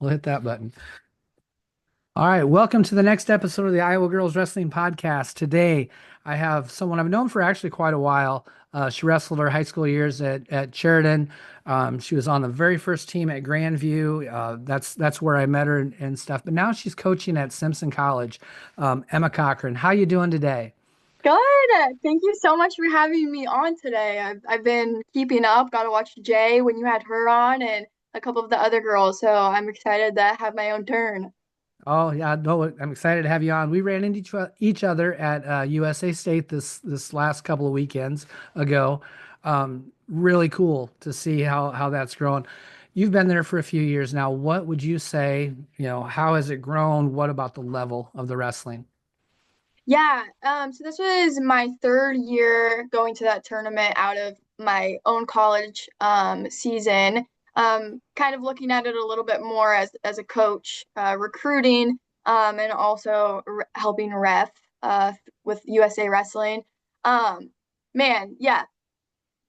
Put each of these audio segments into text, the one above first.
We'll hit that button. All right, welcome to the next episode of the Iowa Girls Wrestling Podcast. Today, I have someone I've known for actually quite a while. She wrestled her high school years at Sheridan. She was on the very first team at Grandview. That's where I met her and stuff. But now she's coaching at Simpson College. Emma Cochran, how you doing today? Good. Thank you so much for having me on today. I've been keeping up. Got to watch Jay when you had her on and a couple of the other girls. So I'm excited to have my own turn. Oh yeah, no, I'm excited to have you on. We ran into each other at USA State this last couple of weekends ago. Really cool to see how that's grown. You've been there for a few years now. What would you say, how has it grown? What about the level of the wrestling? Yeah. So this was my third year going to that tournament out of my own college season. Kind of looking at it a little bit more as a coach, recruiting, and also helping ref with USA Wrestling. Um, Man, yeah,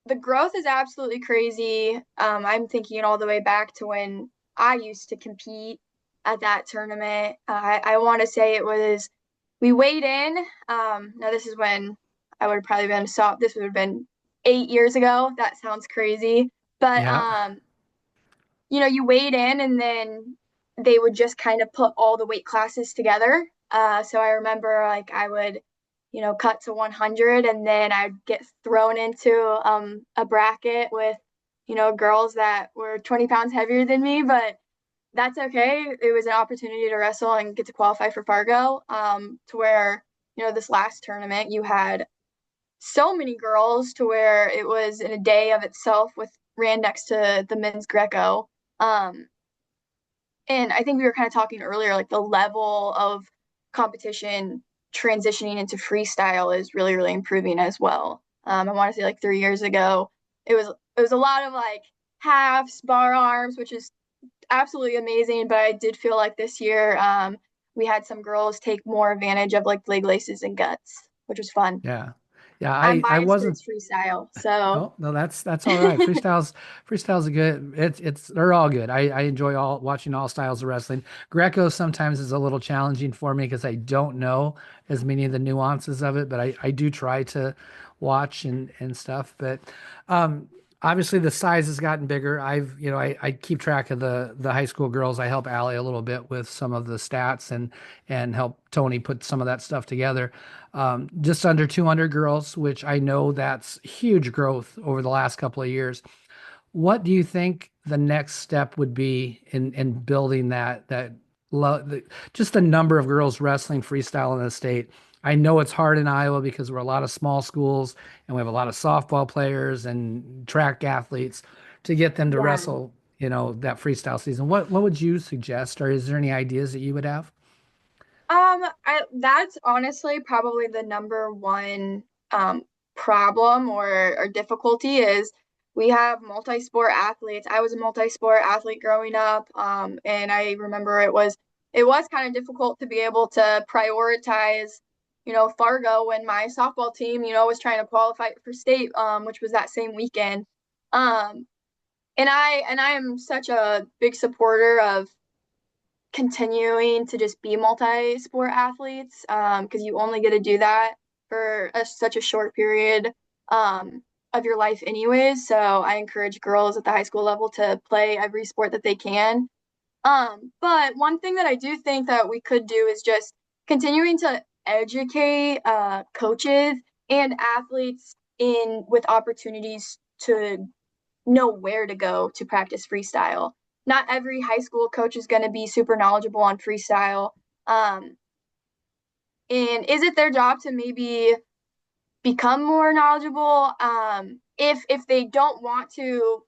the growth is absolutely crazy. I'm thinking all the way back to when I used to compete at that tournament. I want to say it was we weighed in. Now this is when I would have probably been soft. This would have been 8 years ago. That sounds crazy, but Yeah. you weighed in, and then they would just kind of put all the weight classes together. So I remember like I would cut to 100, and then I'd get thrown into a bracket with, girls that were 20 pounds heavier than me, but that's okay. It was an opportunity to wrestle and get to qualify for Fargo, to where, this last tournament you had so many girls to where it was in a day of itself with ran next to the men's Greco. Um, and I think we were kind of talking earlier, like the level of competition transitioning into freestyle is really, really improving as well. I want to say like 3 years ago, it was a lot of like halves, bar arms, which is absolutely amazing. But I did feel like this year, we had some girls take more advantage of like leg laces and guts, which was fun. Yeah. Yeah, I'm I biased wasn't. towards freestyle, so Oh, no, that's all right. Freestyle's a good. It's they're all good. I enjoy all watching all styles of wrestling. Greco sometimes is a little challenging for me because I don't know as many of the nuances of it, but I do try to watch and stuff. But um obviously the size has gotten bigger. I keep track of the high school girls. I help Allie a little bit with some of the stats and help Tony put some of that stuff together. Just under 200 girls, which I know that's huge growth over the last couple of years. What do you think the next step would be in building just the number of girls wrestling freestyle in the state? I know it's hard in Iowa because we're a lot of small schools and we have a lot of softball players and track athletes to get them to yeah. wrestle, that freestyle season. What would you suggest, or is there any ideas that you would have? That's honestly probably the number one problem or difficulty is we have multi-sport athletes. I was a multi-sport athlete growing up, and I remember it was kind of difficult to be able to prioritize, Fargo when my softball team, was trying to qualify for state, which was that same weekend. Um, and I am such a big supporter of continuing to just be multi-sport athletes, because you only get to do that for such a short period of your life anyways. So I encourage girls at the high school level to play every sport that they can. But one thing that I do think that we could do is just continuing to educate coaches and athletes in with opportunities to know where to go to practice freestyle. Not every high school coach is going to be super knowledgeable on freestyle. Um, and is it their job to maybe become more knowledgeable? If they don't want to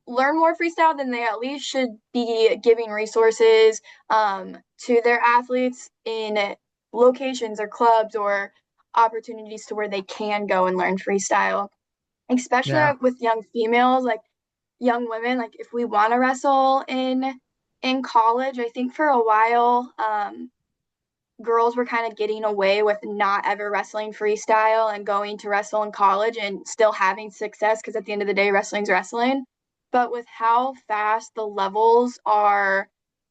learn more freestyle, then they at least should be giving resources to their athletes in locations or clubs or opportunities to where they can go and learn freestyle, especially Yeah. with young females, like young women. Like if we want to wrestle in college, I think for a while, girls were kind of getting away with not ever wrestling freestyle and going to wrestle in college and still having success because at the end of the day, wrestling's wrestling. but with how fast the levels are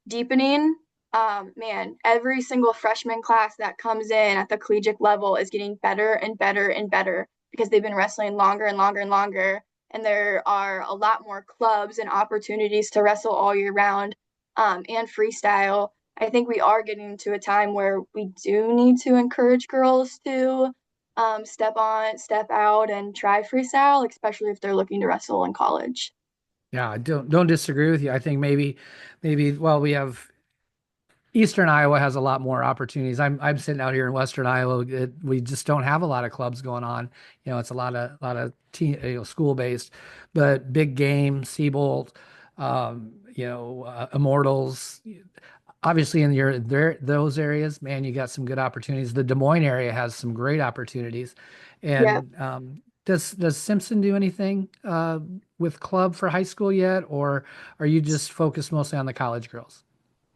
deepening, man, every single freshman class that comes in at the collegiate level is getting better and better and better because they've been wrestling longer and longer and longer. And there are a lot more clubs and opportunities to wrestle all year round, and freestyle. I think we are getting to a time where we do need to encourage girls to step on, step out, and try freestyle, especially if they're looking to wrestle in college. Yeah, I don't disagree with you. I think maybe well, we have Eastern Iowa has a lot more opportunities. I'm sitting out here in Western Iowa. We just don't have a lot of clubs going on. It's a lot of school based, but big game, Siebold, Immortals. Obviously, in your there those areas, man, you got some good opportunities. The Des Moines area has some great opportunities. Yeah. And does Simpson do anything with club for high school yet, or are you just focused mostly on the college girls?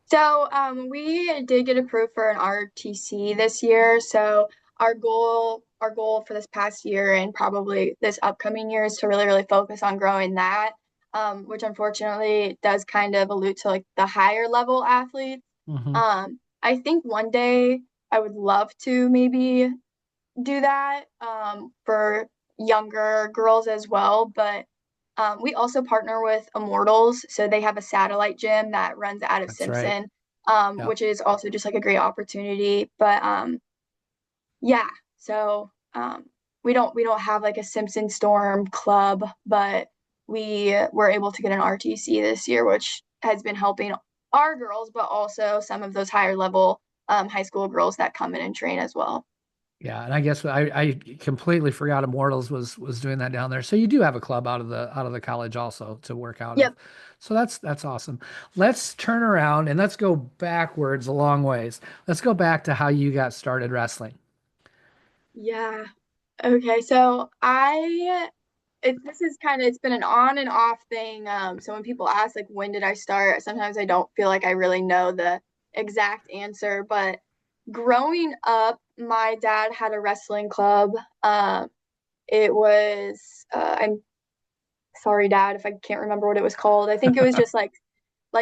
So we did get approved for an RTC this year. So our goal for this past year and probably this upcoming year is to really, really focus on growing that, which unfortunately does kind of allude to like the higher level athletes. Hmm. I think one day I would love to maybe do that for younger girls as well. But we also partner with Immortals, so they have a satellite gym that runs out of That's right. Simpson, Yeah. which is also just like a great opportunity. But yeah, so we don't have like a Simpson Storm club, but we were able to get an RTC this year, which has been helping our girls, but also some of those higher level high school girls that come in and train as well. Yeah, and I guess I completely forgot Immortals was doing that down there. So you do have a club out of the college also to work out of. Yep. So that's awesome. Let's turn around and let's go backwards a long ways. Let's go back to how you got started wrestling. Yeah. Okay, so this is kind of it's been an on and off thing. So when people ask like when did I start, sometimes I don't feel like I really know the exact answer. But growing up, my dad had a wrestling club. It was I'm sorry, Dad, if I can't remember what it was called. I think it was just like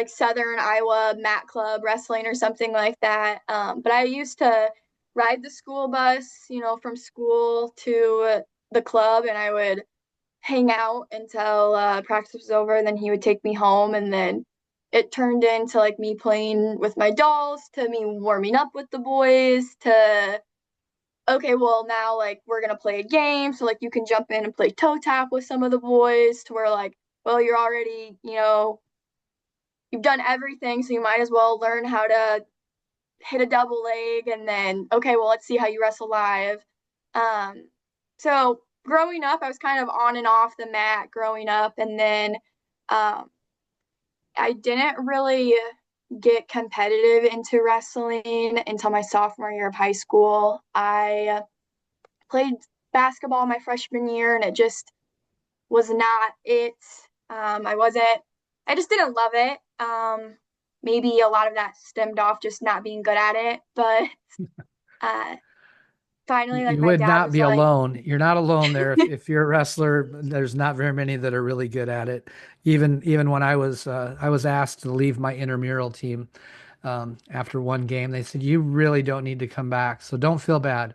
Southern Iowa Mat Club Wrestling or something like that. But I used to ride the school bus, from school to the club, and I would hang out until practice was over. And then he would take me home, and then it turned into like me playing with my dolls to me warming up with the boys to okay, well now like we're gonna play a game, so like you can jump in and play toe tap with some of the boys to where like, well, you're already, you've done everything, so you might as well learn how to hit a double leg and then okay, well let's see how you wrestle live. Um, so growing up, I was kind of on and off the mat growing up, and then um, I didn't really get competitive into wrestling until my sophomore year of high school. I played basketball my freshman year, and it just was not it. I just didn't love it. Maybe a lot of that stemmed off just not being good at it. But uh, You, finally, like you my would dad not was be like, alone. You're not alone there. If you're a wrestler, there's not very many that are really good at it. Even when I was asked to leave my intramural team after one game, they said you really don't need to come back. So don't feel bad.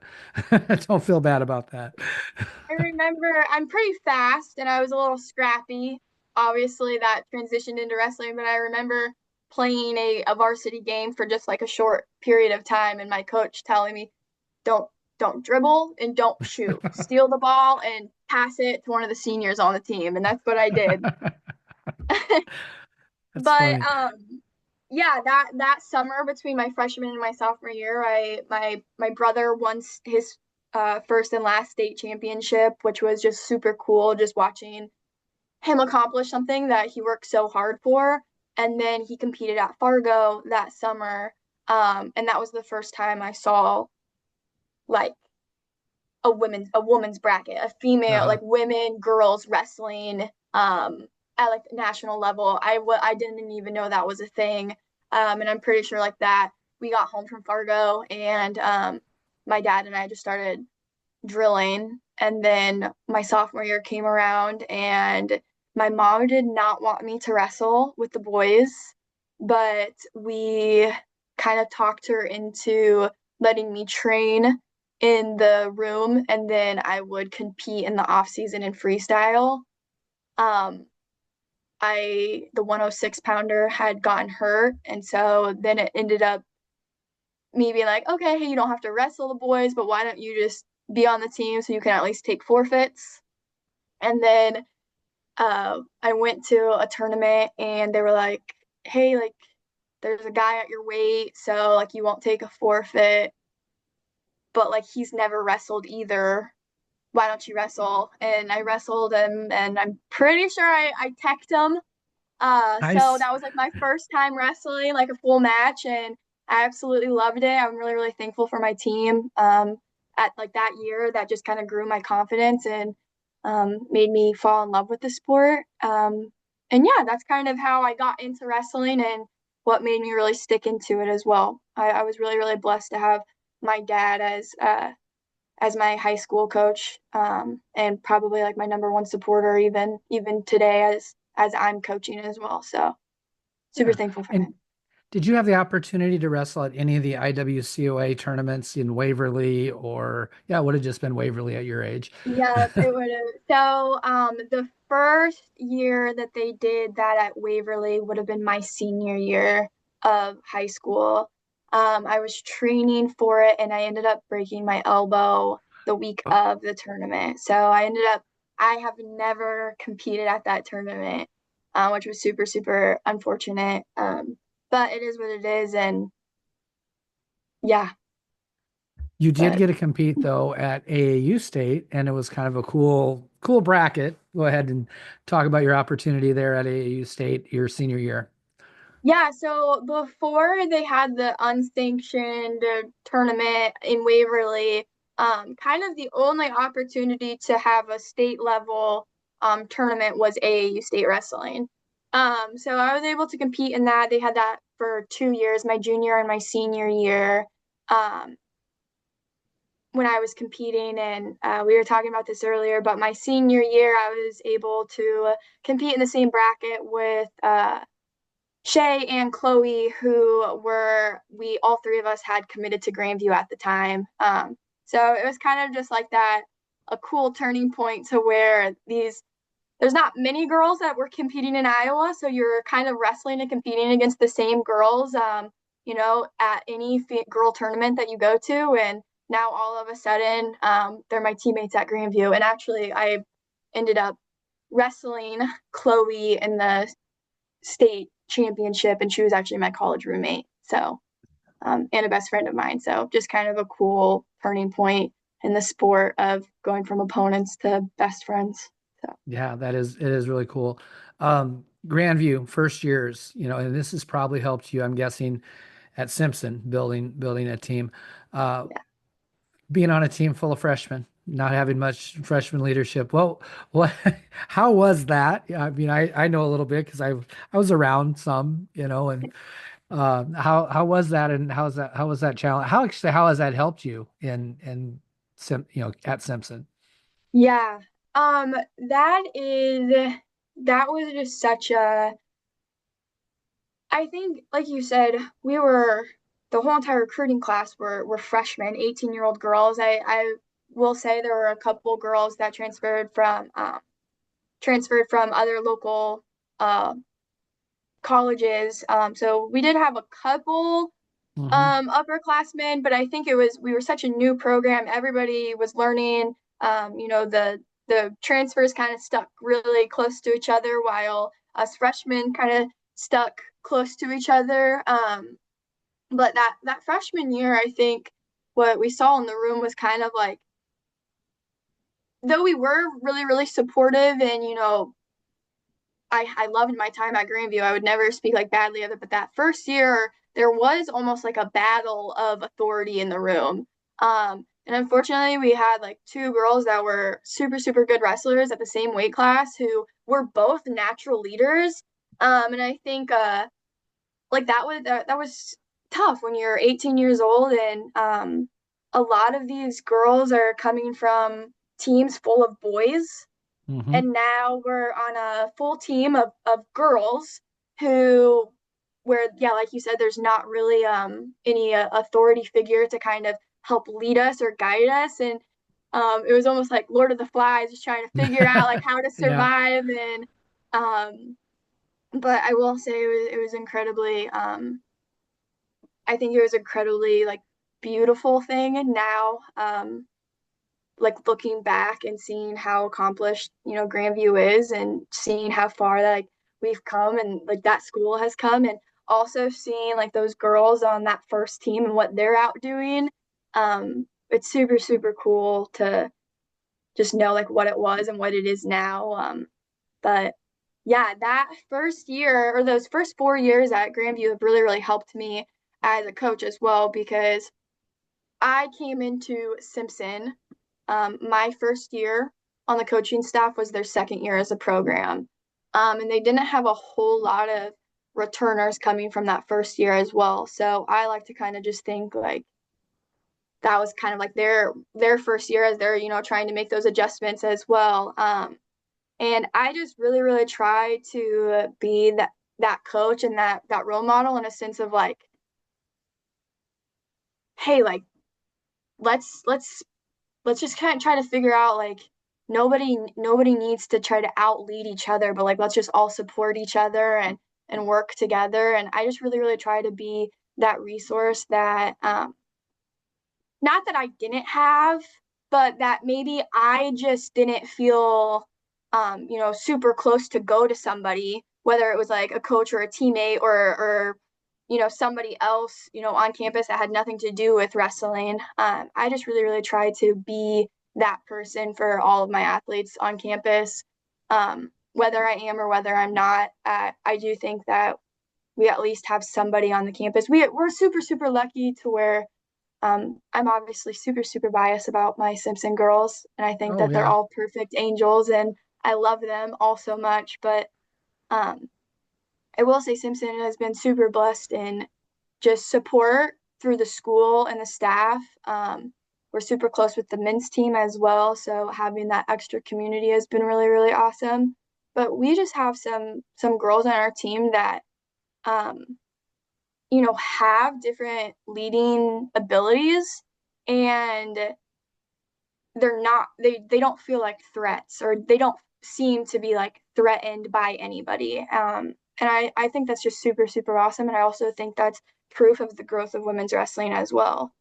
Don't feel bad about that. I remember I'm pretty fast and I was a little scrappy. Obviously, that transitioned into wrestling, but I remember playing a varsity game for just like a short period of time, and my coach telling me, "Don't don't dribble and don't shoot. Steal the ball and pass it to one of the seniors on the team," and that's what I did. That's But funny. yeah, that summer between my freshman and my sophomore year, my brother won his first and last state championship, which was just super cool. Just watching him accomplish something that he worked so hard for. And then he competed at Fargo that summer, and that was the first time I saw like a woman's bracket, a female Uh-huh. like women girls wrestling at like national level. I didn't even know that was a thing, and I'm pretty sure like that we got home from Fargo and my dad and I just started drilling, and then my sophomore year came around and My mom did not want me to wrestle with the boys, but we kind of talked her into letting me train in the room, and then I would compete in the off season in freestyle. Um, the 106 pounder had gotten hurt, and so then it ended up me being like, okay, hey, you don't have to wrestle the boys, but why don't you just be on the team so you can at least take forfeits? And then I went to a tournament and they were like, hey, like, there's a guy at your weight, so like you won't take a forfeit, but like he's never wrestled either. Why don't you wrestle? And I wrestled him, and I'm pretty sure I teched him. So Nice. that was like my first time wrestling like a full match, and I absolutely loved it. I'm really, really thankful for my team. At like that year, that just kind of grew my confidence and made me fall in love with the sport. And yeah, that's kind of how I got into wrestling and what made me really stick into it as well. I was really, really blessed to have my dad as my high school coach, and probably like my number one supporter even today as I'm coaching as well. So super Yeah. thankful for And him. did you have the opportunity to wrestle at any of the IWCOA tournaments in Waverly or, yeah, it would have just been Waverly at your age? Yeah, it would have. So, the first year that they did that at Waverly would have been my senior year of high school. I was training for it and I ended up breaking my elbow the week Oh, of the tournament. So I have never competed at that tournament, which was super, super unfortunate. But it is what it is. And yeah, you did but get to compete though at AAU State, and it was kind of a cool bracket. Go ahead and talk about your opportunity there at AAU State your senior year. yeah, so before they had the unsanctioned tournament in Waverly, kind of the only opportunity to have a state level tournament was AAU state wrestling. So I was able to compete in that. They had that for 2 years, my junior and my senior year, um, when I was competing. And we were talking about this earlier, but my senior year, I was able to compete in the same bracket with Shay and Chloe, we all three of us had committed to Grandview at the time. So it was kind of just like that, a cool turning point to where there's not many girls that were competing in Iowa. So you're kind of wrestling and competing against the same girls, at any girl tournament that you go to. And now all of a sudden, they're my teammates at Grandview. And actually, I ended up wrestling Chloe in the state championship, and she was actually my college roommate. So, and a best friend of mine. So, just kind of a cool turning point in the sport of going from opponents to best friends. So, Yeah, it is really cool. Grandview, first years, and this has probably helped you, I'm guessing, at Simpson building a team. Uh, yeah. Being on a team full of freshmen, not having much freshman leadership. Well, what, how was that? Yeah, I mean, I know a little bit because I was around some, and how was that, and how was that challenge? How has that helped you at Simpson? Yeah. That was just such a, I think, like you said, the whole entire recruiting class were freshmen, 18-year-old girls. I will say there were a couple girls that transferred from other local uh, colleges. So we did have a couple Hmm. upperclassmen, but I think we were such a new program. Everybody was learning. The transfers kind of stuck really close to each other, while us freshmen kind of stuck close to each other. But that freshman year, I think what we saw in the room was kind of like, though we were really, really supportive, and I loved my time at Grandview. I would never speak like badly of it, but that first year there was almost like a battle of authority in the room. And unfortunately, we had like two girls that were super, super good wrestlers at the same weight class who were both natural leaders. And I think like that was tough when you're 18 years old, and a lot of these girls are coming from teams full of boys. Hmm. And now we're on a full team of girls who, where, yeah, like you said, there's not really any authority figure to kind of help lead us or guide us. And it was almost like Lord of the Flies, just trying to figure out like how to Yeah. survive. And but I will say it was incredibly, I think it was incredibly like beautiful thing. And now, like looking back and seeing how accomplished, Grandview is, and seeing how far that like we've come and like that school has come, and also seeing like those girls on that first team and what they're out doing. It's super, super cool to just know like what it was and what it is now. But yeah, that first year or those first 4 years at Grandview have really, really helped me as a coach as well, because I came into Simpson. My first year on the coaching staff was their second year as a program. And they didn't have a whole lot of returners coming from that first year as well. So I like to kind of just think like that was kind of like their first year as they're, trying to make those adjustments as well. And I just really, really try to be that coach and that role model, in a sense of like, hey, like let's just kind of try to figure out like nobody needs to try to out lead each other, but like let's just all support each other and work together. And I just really, really try to be that resource that not that I didn't have, but that maybe I just didn't feel, super close to go to somebody, whether it was like a coach or a teammate or somebody else, on campus that had nothing to do with wrestling. I just really, really try to be that person for all of my athletes on campus, whether I am or whether I'm not. I do think that we at least have somebody on the campus. We're super, super lucky to where I'm obviously super, super biased about my Simpson girls, and I think Oh that they're yeah. all perfect angels, and I love them all so much. But um, I will say Simpson has been super blessed in just support through the school and the staff. We're super close with the men's team as well, so having that extra community has been really, really awesome. But we just have some girls on our team that um, have different leading abilities, and they don't feel like threats, or they don't seem to be like threatened by anybody. And I think that's just super, super awesome. And I also think that's proof of the growth of women's wrestling as well.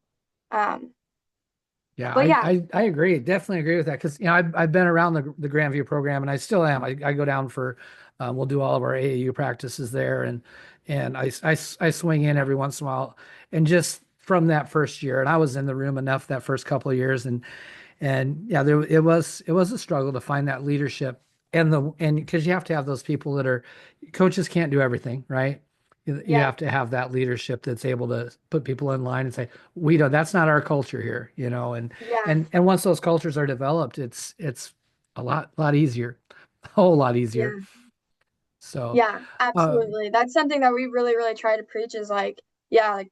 Um, Yeah, but yeah, I agree. Definitely agree with that because I've been around the Grandview program and I still am. I go down for we'll do all of our AAU practices there and I swing in every once in a while and just from that first year and I was in the room enough that first couple of years and yeah, it was a struggle to find that leadership and because you have to have those people that are coaches can't do everything, right? You yeah, have to have that leadership that's able to put people in line and say, we don't, that's not our culture here, and yeah, and once those cultures are developed, it's a lot easier, a whole lot easier. yeah, So, yeah, uh, absolutely. That's something that we really, really try to preach is like, yeah, like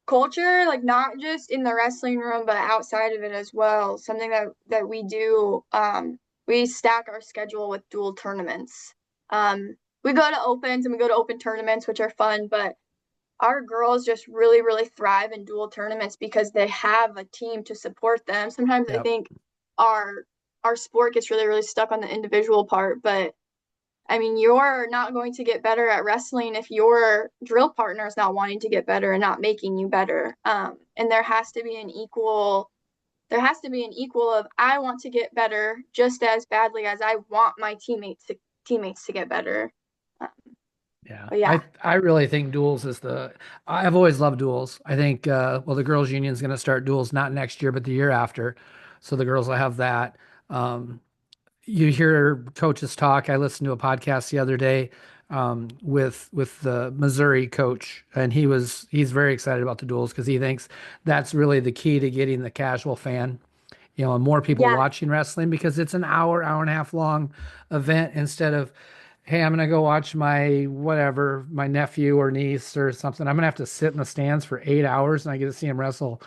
culture, like not just in the wrestling room, but outside of it as well. Something that we do, we stack our schedule with dual tournaments. We go to opens and we go to open tournaments, which are fun, but our girls just really, really thrive in dual tournaments because they have a team to support them. Sometimes I yeah, think our our sport gets really, really stuck on the individual part, but I mean, you're not going to get better at wrestling if your drill partner is not wanting to get better and not making you better. And there has to be an equal of I want to get better just as badly as I want my teammates to get better. Uh, yeah. but yeah, I really think duels is I've always loved duels. I think well, the girls' union is going to start duels not next year, but the year after, so the girls will have that. Um, you hear coaches talk. I listened to a podcast the other day with the Missouri coach, and he's very excited about the duels because he thinks that's really the key to getting the casual fan, and more people yeah, watching wrestling because it's an hour and a half long event instead of, hey, I'm gonna go watch my whatever, my nephew or niece or something. I'm gonna have to sit in the stands for 8 hours and I get to see him wrestle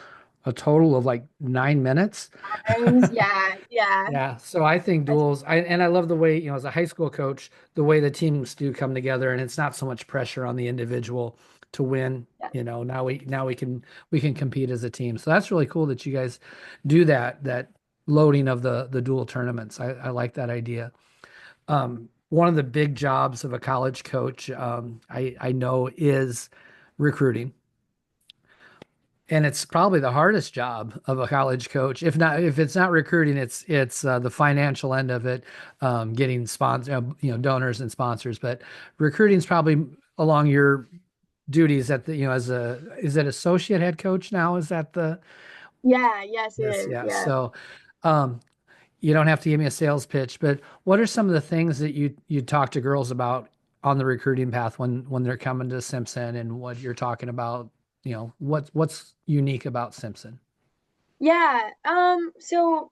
a total of like 9 minutes. Times. Yeah, yeah, Yeah, so I think duels, I love the way, as a high school coach, the way the teams do come together, and it's not so much pressure on the individual to win. yeah. Now we can compete as a team. So that's really cool that you guys do that loading of the dual tournaments. I like that idea. One of the big jobs of a college coach, I know, is recruiting. And it's probably the hardest job of a college coach. If it's not recruiting, it's the financial end of it, getting donors and sponsors. But recruiting is probably along your duties at the, as a, is it associate head coach now? Is that the, Yeah, yes, it yes, is. yeah. Yeah. So, um, you don't have to give me a sales pitch, but what are some of the things that you talk to girls about on the recruiting path when they're coming to Simpson, and what you're talking about, what's unique about Simpson? Yeah. So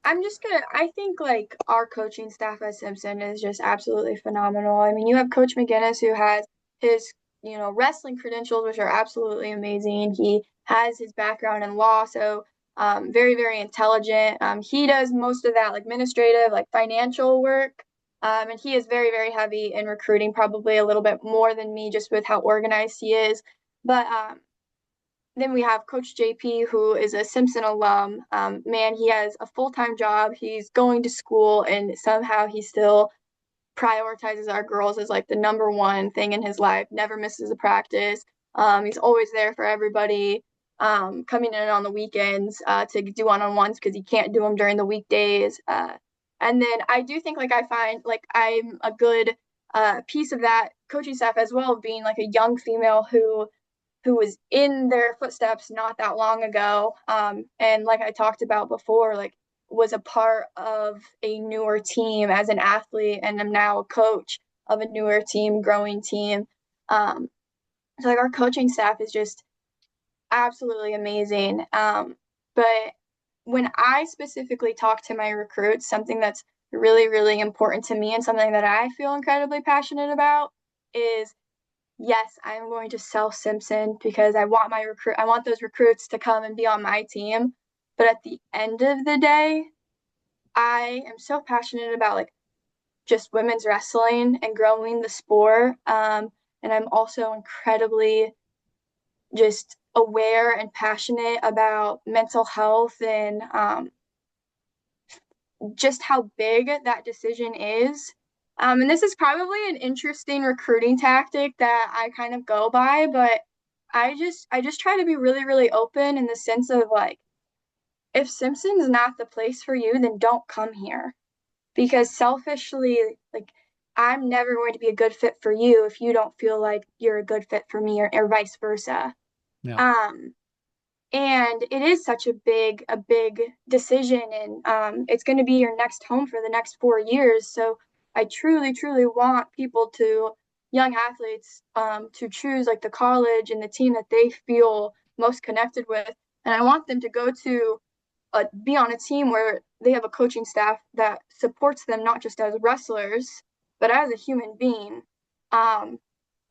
I think like our coaching staff at Simpson is just absolutely phenomenal. I mean, you have Coach McGinnis who has his, wrestling credentials, which are absolutely amazing. He has his background in law, so very, very intelligent. He does most of that like administrative, like financial work. And he is very, very heavy in recruiting, probably a little bit more than me just with how organized he is. But then we have Coach JP, who is a Simpson alum. Man, he has a full time job. He's going to school, and somehow he still prioritizes our girls as like the number one thing in his life. Never misses a practice. He's always there for everybody. Coming in on the weekends to do one-on-ones because he can't do them during the weekdays. And then I do think like I find like I'm a good piece of that coaching staff as well, being like a young female who was in their footsteps not that long ago. And like I talked about before, like was a part of a newer team as an athlete, and I'm now a coach of a newer team, growing team. So like our coaching staff is just absolutely amazing. But when I specifically talk to my recruits, something that's really, really important to me and something that I feel incredibly passionate about is yes, I'm going to sell Simpson because I want those recruits to come and be on my team. But at the end of the day, I am so passionate about like just women's wrestling and growing the sport. And I'm also incredibly just aware and passionate about mental health and just how big that decision is. And this is probably an interesting recruiting tactic that I kind of go by, but I just try to be really, really open in the sense of like, if Simpson's not the place for you, then don't come here. Because selfishly, like I'm never going to be a good fit for you if you don't feel like you're a good fit for me or vice versa. Yeah. Um, and it is such a big decision, and it's going to be your next home for the next 4 years. So I truly, truly want people to young athletes to choose like the college and the team that they feel most connected with, and I want them to go to be on a team where they have a coaching staff that supports them not just as wrestlers but as a human being. um,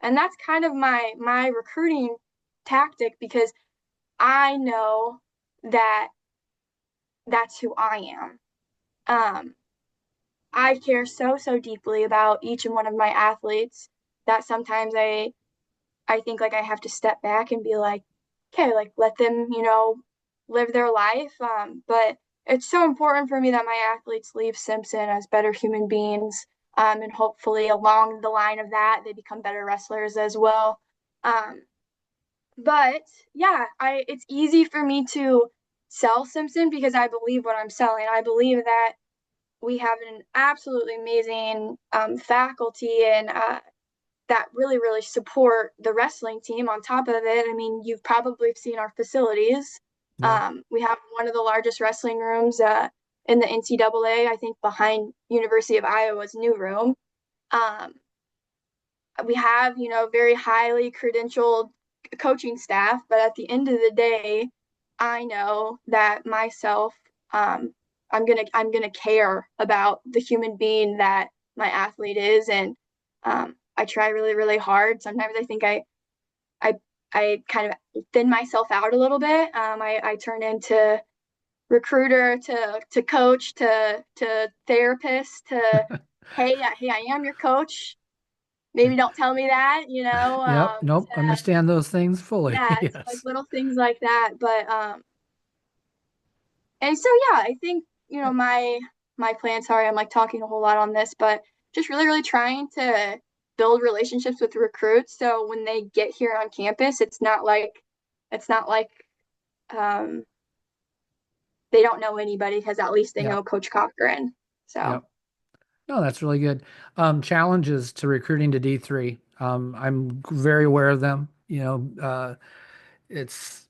and that's kind of my recruiting tactic because I know that that's who I am. Um, I care so deeply about each and one of my athletes that sometimes I think like I have to step back and be like, okay, like let them, live their life. But it's so important for me that my athletes leave Simpson as better human beings. And hopefully along the line of that, they become better wrestlers as well. Um, But yeah, I it's easy for me to sell Simpson because I believe what I'm selling. I believe that we have an absolutely amazing faculty and that really, really support the wrestling team. On top of it, I mean, you've probably seen our facilities. Yeah. We have one of the largest wrestling rooms in the NCAA, I think, behind University of Iowa's new room. Um, we have, very highly credentialed coaching staff, but at the end of the day, I know that myself, um, I'm gonna care about the human being that my athlete is, and I try really, really hard. Sometimes I think I I kind of thin myself out a little bit. I turn into recruiter to coach to therapist to hey, I am your coach. Maybe don't tell me that, Yep. Nope. Understand those things fully. yeah, it's like Yes. little things like that. But and so yeah, I think, my plan, sorry, I'm like talking a whole lot on this, but just really, really trying to build relationships with recruits so when they get here on campus, it's not like um they don't know anybody because at least they know Yep. Coach Cochran. So Yep. No, that's really good. Challenges to recruiting to D3. I'm very aware of them. It's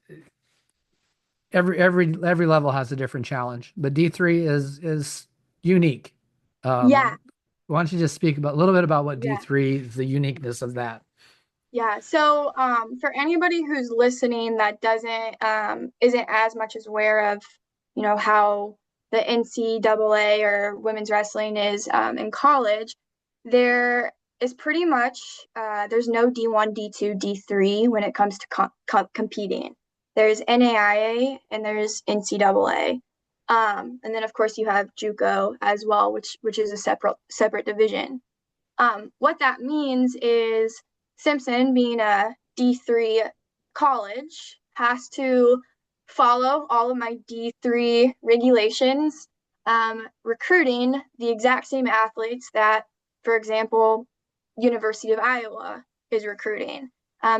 every level has a different challenge, but D3 is unique. yeah, Why don't you just speak about a little bit about what yeah. D3, the uniqueness of that? Yeah, so for anybody who's listening that doesn't isn't as much as aware of, how the NCAA or women's wrestling is in college, there is pretty much there's no D1, D2, D3 when it comes to competing. There's NAIA and there's NCAA. And then of course you have JUCO as well, which is a separate division. What that means is Simpson, being a D3 college, has to follow all of my D3 regulations, recruiting the exact same athletes that, for example, University of Iowa is recruiting,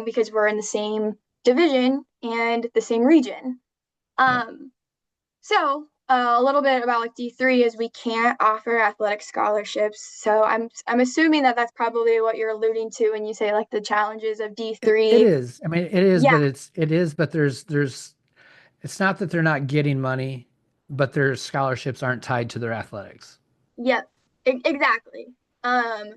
because we're in the same division and the same region. Yep. So a little bit about like D3 is we can't offer athletic scholarships. So I'm assuming that that's probably what you're alluding to when you say like the challenges of It D3. is. I mean, it is, Yeah, but there's it's not that they're not getting money, but their scholarships aren't tied to their athletics. yep, exactly. Um,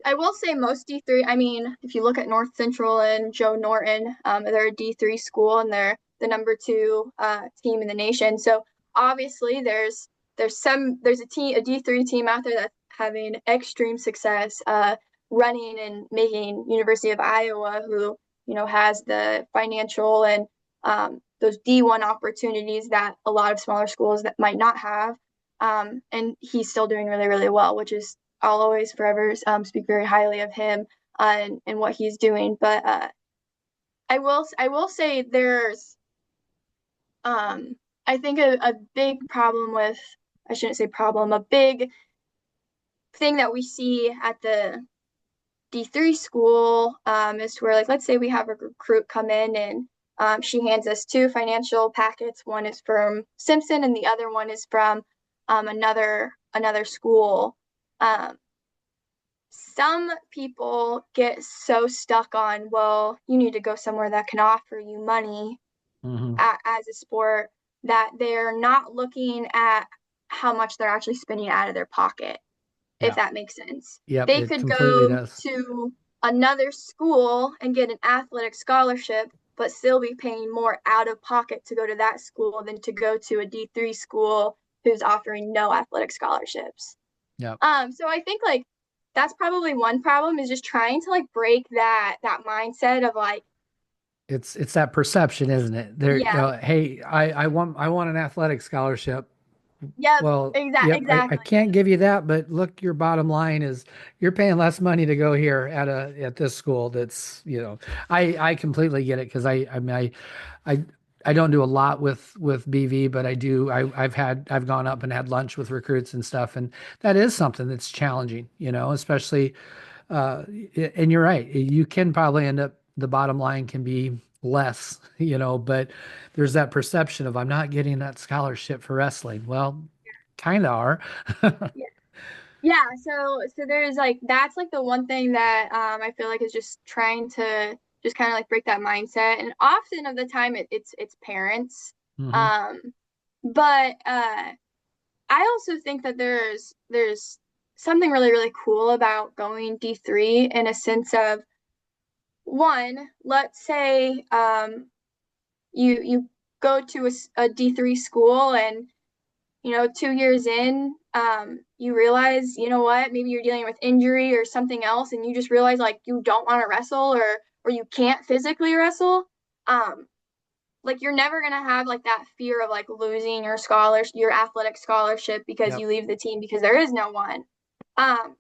I will say most D3, I mean, if you look at North Central and Joe Norton, they're a D3 school and they're the number two team in the nation. So obviously there's a D3 team out there that's having extreme success running and making University of Iowa, who, has the financial and those D1 opportunities that a lot of smaller schools that might not have. And he's still doing really, really well, which is I'll always forever speak very highly of him and what he's doing. But I will say there's I think a big problem with I shouldn't say problem, a big thing that we see at the D3 school is where, like, let's say we have a recruit come in and she hands us two financial packets. One is from Simpson and the other one is from another school. Um, some people get so stuck on, well, you need to go somewhere that can offer you money Hmm. as a sport, that they're not looking at how much they're actually spending out of their pocket, if Yeah. that makes sense. Yep. They It could completely go does. to another school and get an athletic scholarship, but still be paying more out of pocket to go to that school than to go to a D3 school who's offering no athletic scholarships. Yep. So I think like that's probably one problem is just trying to like break that mindset of like, It's that perception, isn't it? yeah, Hey, I want an athletic scholarship. yep, Well, yep, I exactly. can't give you that, but look, your bottom line is you're paying less money to go here at this school. I completely get it because I mean I I don't do a lot with BV, but I've gone up and had lunch with recruits and stuff, and that is something that's challenging, especially uh, and you're right. You can probably end up, the bottom line can be less, but there's that perception of I'm not getting that scholarship for wrestling. Well, kind of are. Yeah. Yeah, so there's like that's like the one thing that I feel like is just trying to just kind of like break that mindset. And often of the time it's parents. Hmm. Um, but I also think that there's something really, really cool about going D3 in a sense of one, let's say you go to a D3 school and 2 years in, you realize, you know what, maybe you're dealing with injury or something else, and you just realize like you don't want to wrestle, where you can't physically wrestle, um, like you're never gonna have like that fear of like losing your scholarship, your athletic scholarship because Yep. you leave the team because there is no one. Um,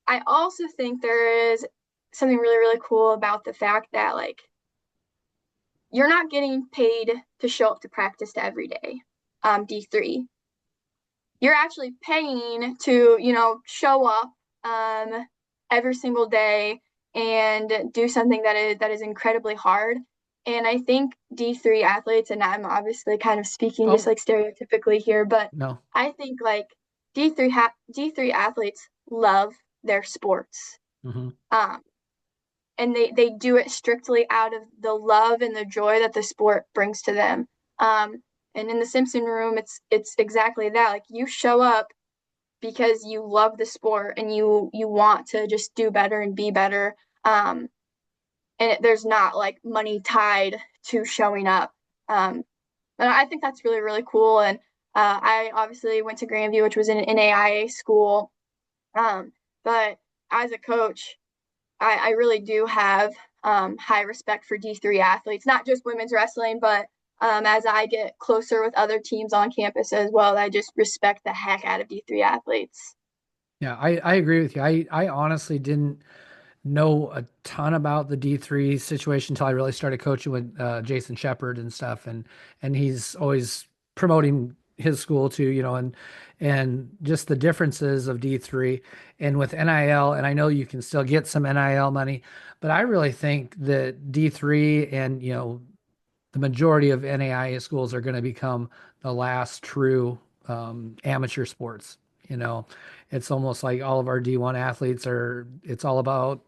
I also think there is something really, really cool about the fact that like you're not getting paid to show up to practice to every day. D3. You're actually paying to, show up every single day and do something that is incredibly hard. And I think D3 athletes, and I'm obviously kind of speaking just Oh, like stereotypically here, but no. I think like D3 athletes love their sports. Hmm. Um, and they do it strictly out of the love and the joy that the sport brings to them. And in the Simpson room, it's exactly that. Like you show up because you love the sport and you want to just do better and be better. There's not like money tied to showing up. And I think that's really really cool. And I obviously went to Grandview, which was an NAIA school. Um, but as a coach, I really do have high respect for D3 athletes, not just women's wrestling, but as I get closer with other teams on campus as well, I just respect the heck out of D3 athletes. Yeah, I agree with you. I honestly didn't know a ton about the D3 situation until I really started coaching with Jason Shepard and stuff, and he's always promoting his school too, and just the differences of D3 and with NIL, and I know you can still get some NIL money, but I really think that D3 and the majority of NAIA schools are going to become the last true amateur sports. You know, it's almost like all of our D1 athletes it's all about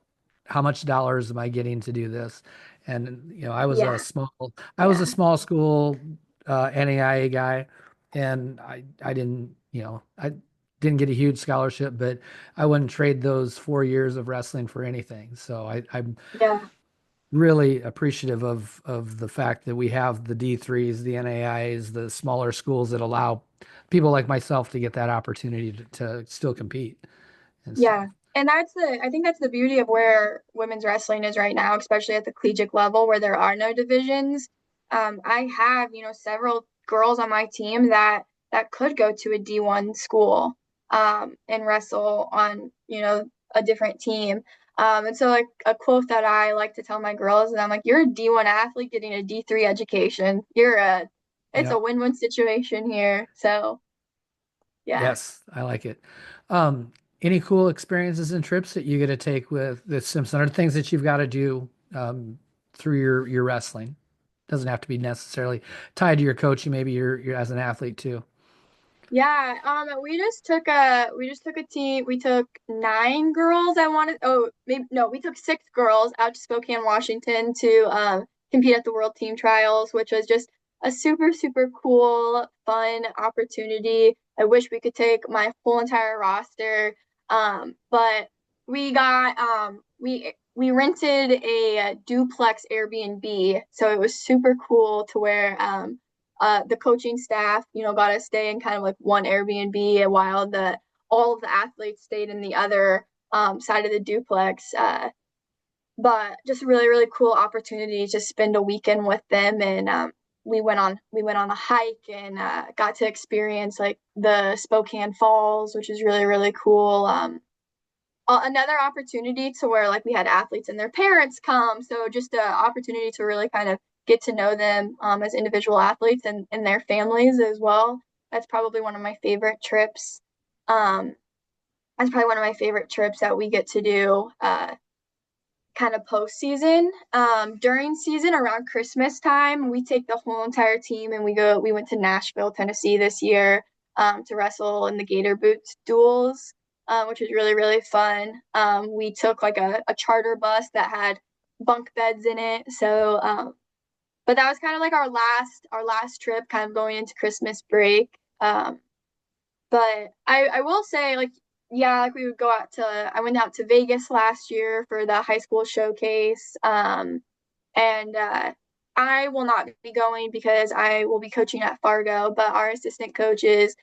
how much dollars am I getting to do this? And, Yeah, I was a yeah, small school NAIA guy, and I didn't, I didn't get a huge scholarship, but I wouldn't trade those 4 years of wrestling for anything. So I'm yeah, really appreciative of the fact that we have the D3s, the NAIs, the smaller schools that allow people like myself to get that opportunity to still compete and yeah. stuff. And I think that's the beauty of where women's wrestling is right now, especially at the collegiate level where there are no divisions. I have, several girls on my team that could go to a D1 school and wrestle on, a different team. And so like a quote that I like to tell my girls is I'm like, you're a D1 athlete getting a D3 education. It's Yeah. a win-win situation here. So yeah. Yes, I like it. Um, any cool experiences and trips that you get to take with the Simpson or things that you've got to do through your wrestling? Doesn't have to be necessarily tied to your coaching. Maybe you're as an athlete too. Yeah, we just took a team. We took 9 girls. Maybe no, we took 6 girls out to Spokane, Washington to compete at the World Team Trials, which was just a super super cool, fun opportunity. I wish we could take my whole entire roster, but we rented a duplex Airbnb, so it was super cool to where the coaching staff, got to stay in kind of like one Airbnb while the all of the athletes stayed in the other side of the duplex. But just a really really cool opportunity to spend a weekend with them, and we went on a hike and got to experience like the Spokane Falls, which is really really cool. Another opportunity to where like we had athletes and their parents come, so just an opportunity to really kind of get to know them as individual athletes and their families as well. That's probably one of my favorite trips. um, that's probably one of my favorite trips that we get to do kind of postseason. During season around Christmas time, we take the whole entire team and we went to Nashville, Tennessee this year to wrestle in the Gator Boots duels, which was really, really fun. We took like a charter bus that had bunk beds in it. But that was kind of like our last trip, kind of going into Christmas break. But I will say, like, yeah, like we would go out to, I went out to Vegas last year for the high school showcase. And I will not be going because I will be coaching at Fargo, but our assistant coach is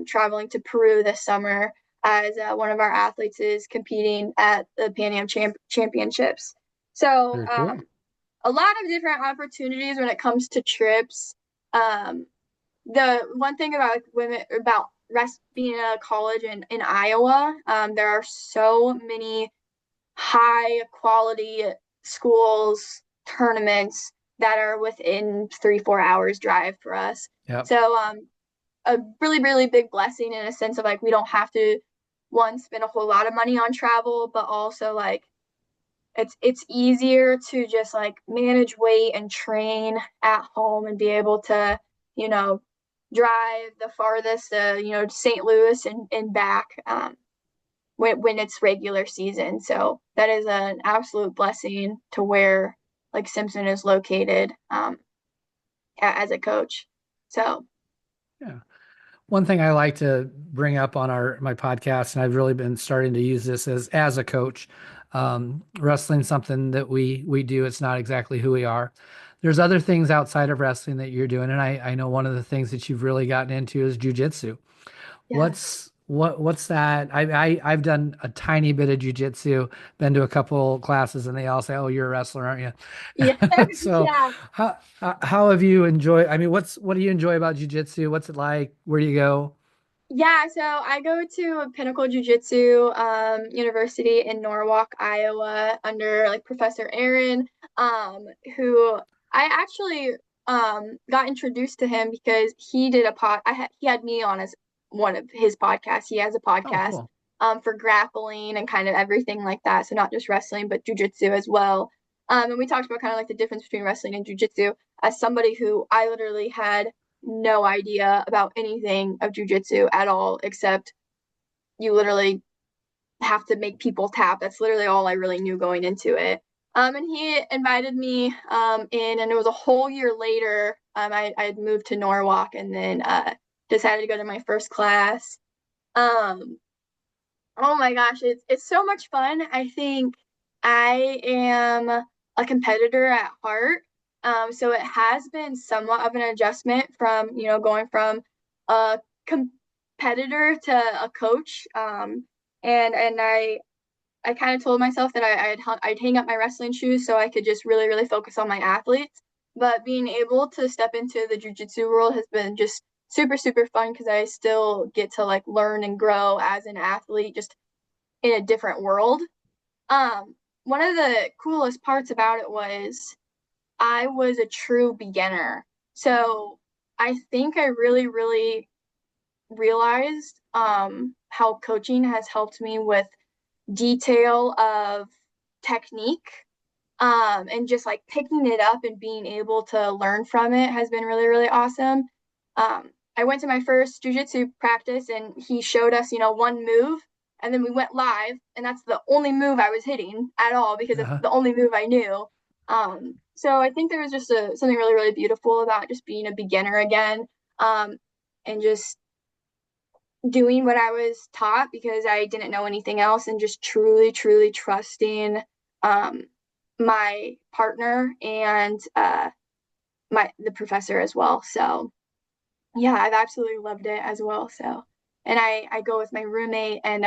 traveling to Peru this summer as one of our athletes is competing at the Pan Am Championships. So Very cool. a lot of different opportunities when it comes to trips. Um, the one thing about women about rest being a college in Iowa, there are so many high quality schools, tournaments that are within 3, 4 hours drive for us. Yep. So a really, really big blessing in a sense of like we don't have to one spend a whole lot of money on travel, but also like it's easier to just like manage weight and train at home and be able to, you know, drive the farthest, St. Louis and back when it's regular season. So that is an absolute blessing to where like Simpson is located as a coach. So Yeah. One thing I like to bring up on our my podcast, and I've really been starting to use this as a coach. Wrestling's something that we do. It's not exactly who we are. There's other things outside of wrestling that you're doing, and I know one of the things that you've really gotten into is jujitsu. yeah. What's that? I've done a tiny bit of jujitsu, been to a couple classes, and they all say, "Oh, you're a wrestler, aren't you?" Yeah. So Yeah. how have you enjoyed? I mean, what do you enjoy about jujitsu? What's it like? Where do you go? Yeah, so I go to Pinnacle Jiu-Jitsu University in Norwalk, Iowa, under like Professor Aaron, who I actually got introduced to him because he did a he had me on as one of his podcasts. He has a Oh, podcast cool. for grappling and kind of everything like that. So not just wrestling, but jiu-jitsu as well. And we talked about kind of like the difference between wrestling and jiu-jitsu as somebody who I literally had no idea about anything of jujitsu at all, except you literally have to make people tap. That's literally all I really knew going into it. And he invited me in, and it was a whole year later. I had moved to Norwalk and then decided to go to my first class. Um, oh my gosh, it's so much fun. I think I am a competitor at heart. So it has been somewhat of an adjustment from, going from a competitor to a coach. And I kind of told myself that I'd hang up my wrestling shoes so I could just really, really focus on my athletes. But being able to step into the jujitsu world has been just super, super fun because I still get to like learn and grow as an athlete just in a different world. One of the coolest parts about it was I was a true beginner. So I think I really, really realized how coaching has helped me with detail of technique and just like picking it up and being able to learn from it has been really, really awesome. I went to my first jujitsu practice and he showed us, one move, and then we went live, and that's the only move I was hitting at all because it's Uh-huh. the only move I knew. So I think there was just something really, really beautiful about just being a beginner again, um, and just doing what I was taught because I didn't know anything else, and just truly, truly trusting um, my partner and the professor as well. So yeah, I've absolutely loved it as well. So and I go with my roommate, and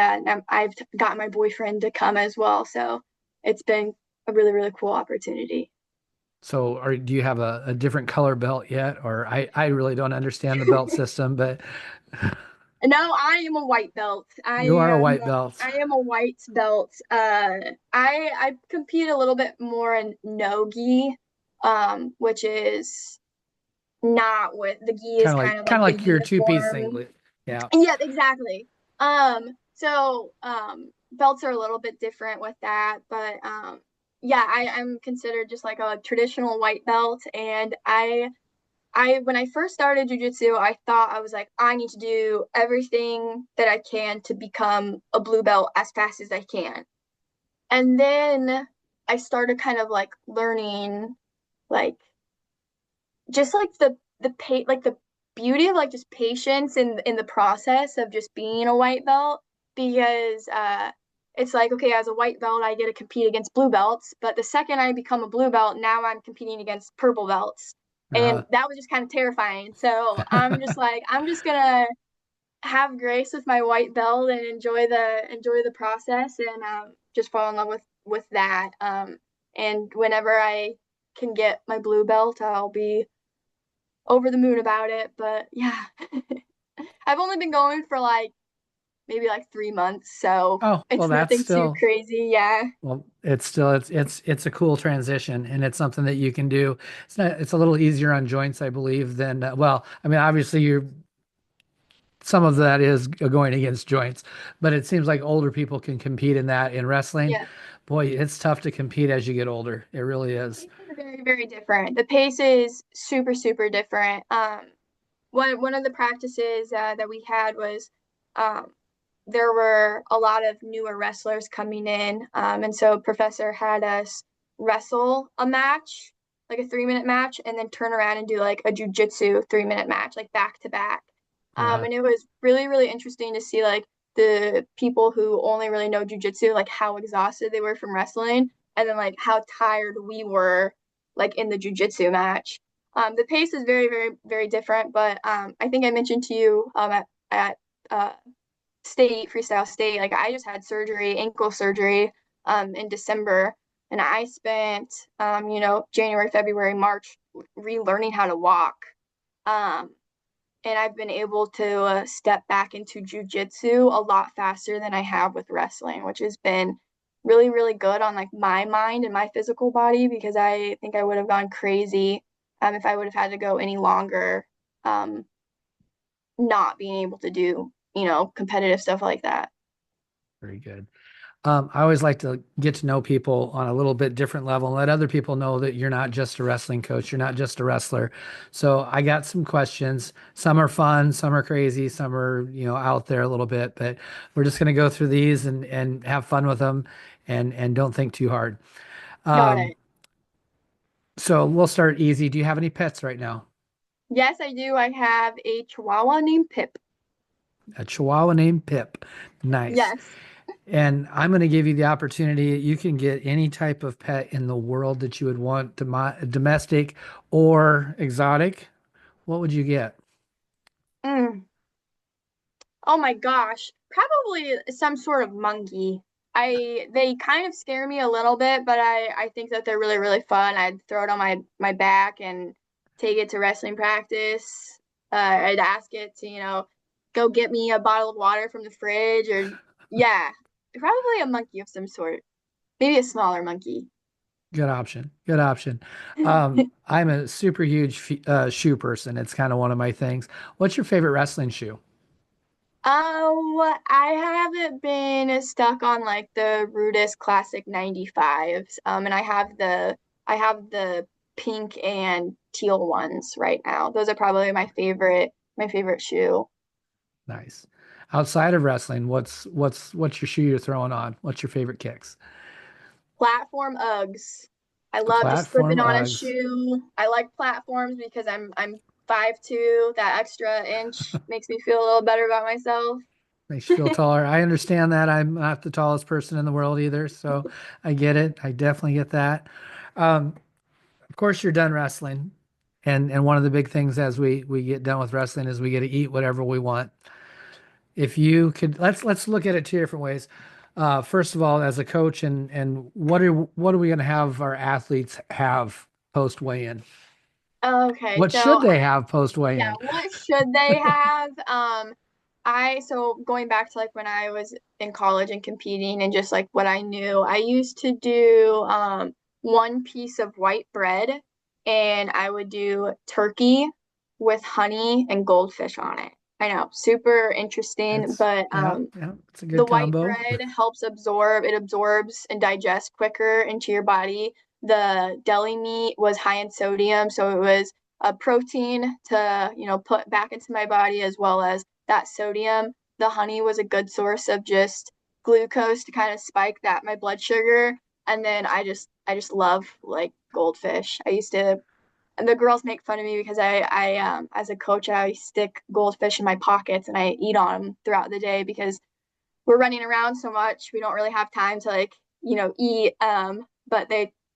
I've got my boyfriend to come as well. So it's been a really, really cool opportunity. So, do you have a different color belt yet? Or I really don't understand the belt system, but No, I am a white belt. you are a white belt. I am a white belt. I compete a little bit more in no-gi, which is not what the gi is kind of Kind like of the like your two-piece uniform. singlet. Yeah. Yeah, exactly. So belts are a little bit different with that, but yeah, I'm considered just like a traditional white belt, and I when I first started jujitsu, I thought I was like, I need to do everything that I can to become a blue belt as fast as I can. And then I started kind of like learning like just like the beauty of like just patience in the process of just being a white belt because it's like okay, as a white belt I get to compete against blue belts, but the second I become a blue belt, now I'm competing against purple belts. And Uh, that was just kind of terrifying. So I'm just like I'm just gonna have grace with my white belt and enjoy the process and just fall in love with that. And whenever I can get my blue belt, I'll be over the moon about it. But yeah, I've only been going for like maybe like 3 months, so Oh, well, it's that's nothing too still crazy. Yeah. well, it's still it's a cool transition, and it's something that you can do. It's a little easier on joints, I believe, than well, I mean, obviously you're some of that is going against joints, but it seems like older people can compete in that in wrestling. Yeah. Boy, it's tough to compete as you get older. It really is. Pace is very, very different. The pace is super, super different. One of the practices that we had was um, there were a lot of newer wrestlers coming in, and so Professor had us wrestle a match, like a 3 minute match, and then turn around and do like a jujitsu 3 minute match, like back to back. Yeah, And it was really, really interesting to see like the people who only really know jujitsu, like how exhausted they were from wrestling, and then like how tired we were, like in the jujitsu match. The pace is very, very, very different, but I think I mentioned to you at state freestyle state, like I just had surgery, ankle surgery, in December, and I spent January, February, March relearning how to walk. Um, and I've been able to step back into jujitsu a lot faster than I have with wrestling, which has been really, really good on like my mind and my physical body because I think I would have gone crazy if I would have had to go any longer, um, not being able to do, competitive stuff like that. very good. I always like to get to know people on a little bit different level and let other people know that you're not just a wrestling coach, you're not just a wrestler. So I got some questions. Some are fun, some are crazy, some are, out there a little bit, but we're just going to go through these and have fun with them and don't think too hard. Got Um, it. so we'll start easy. Do you have any pets right now? Yes, I do. I have a Chihuahua named Pip. A Chihuahua named Pip. Nice. Yes. And I'm going to give you the opportunity. You can get any type of pet in the world that you would want, domestic or exotic. What would you get? Mm. Oh my gosh, probably some sort of monkey. They kind of scare me a little bit, but I think that they're really, really fun. I'd throw it on my back and take it to wrestling practice. I'd ask it to, go get me a bottle of water from the fridge or yeah, probably a monkey of some sort. Maybe a smaller monkey. Good option. Good option. I'm a super huge shoe person. It's kind of one of my things. What's your favorite wrestling shoe? I haven't been stuck on like the Rudis Classic 95s. And I have the pink and teal ones right now. Those are probably my favorite shoe. Nice. Outside of wrestling, what's your shoe you're throwing on? What's your favorite kicks? Platform Uggs. I The love just platform slipping on a Uggs. shoe. I like platforms because I'm 5'2". That extra inch makes me feel a little better about myself. Makes you feel taller. I understand that. I'm not the tallest person in the world either, so I get it. I definitely get that. Of course, you're done wrestling, and one of the big things as we get done with wrestling is we get to eat whatever we want. If you could, let's look at it two different ways. First of all, as a coach, and what are we going to have our athletes have post weigh-in? Okay, What so should they have post yeah, weigh-in? what should they have? So going back to like when I was in college and competing and just like what I knew, I used to do one piece of white bread and I would do turkey with honey and goldfish on it. I know, super interesting, It's but yeah, yeah, it's a the good white combo. bread helps it absorbs and digests quicker into your body. The deli meat was high in sodium, so it was a protein to, put back into my body as well as that sodium. The honey was a good source of just glucose to kind of spike that my blood sugar. And then I just love like goldfish. I used to and the girls make fun of me because I as a coach I stick goldfish in my pockets and I eat on them throughout the day because we're running around so much. We don't really have time to like, eat. But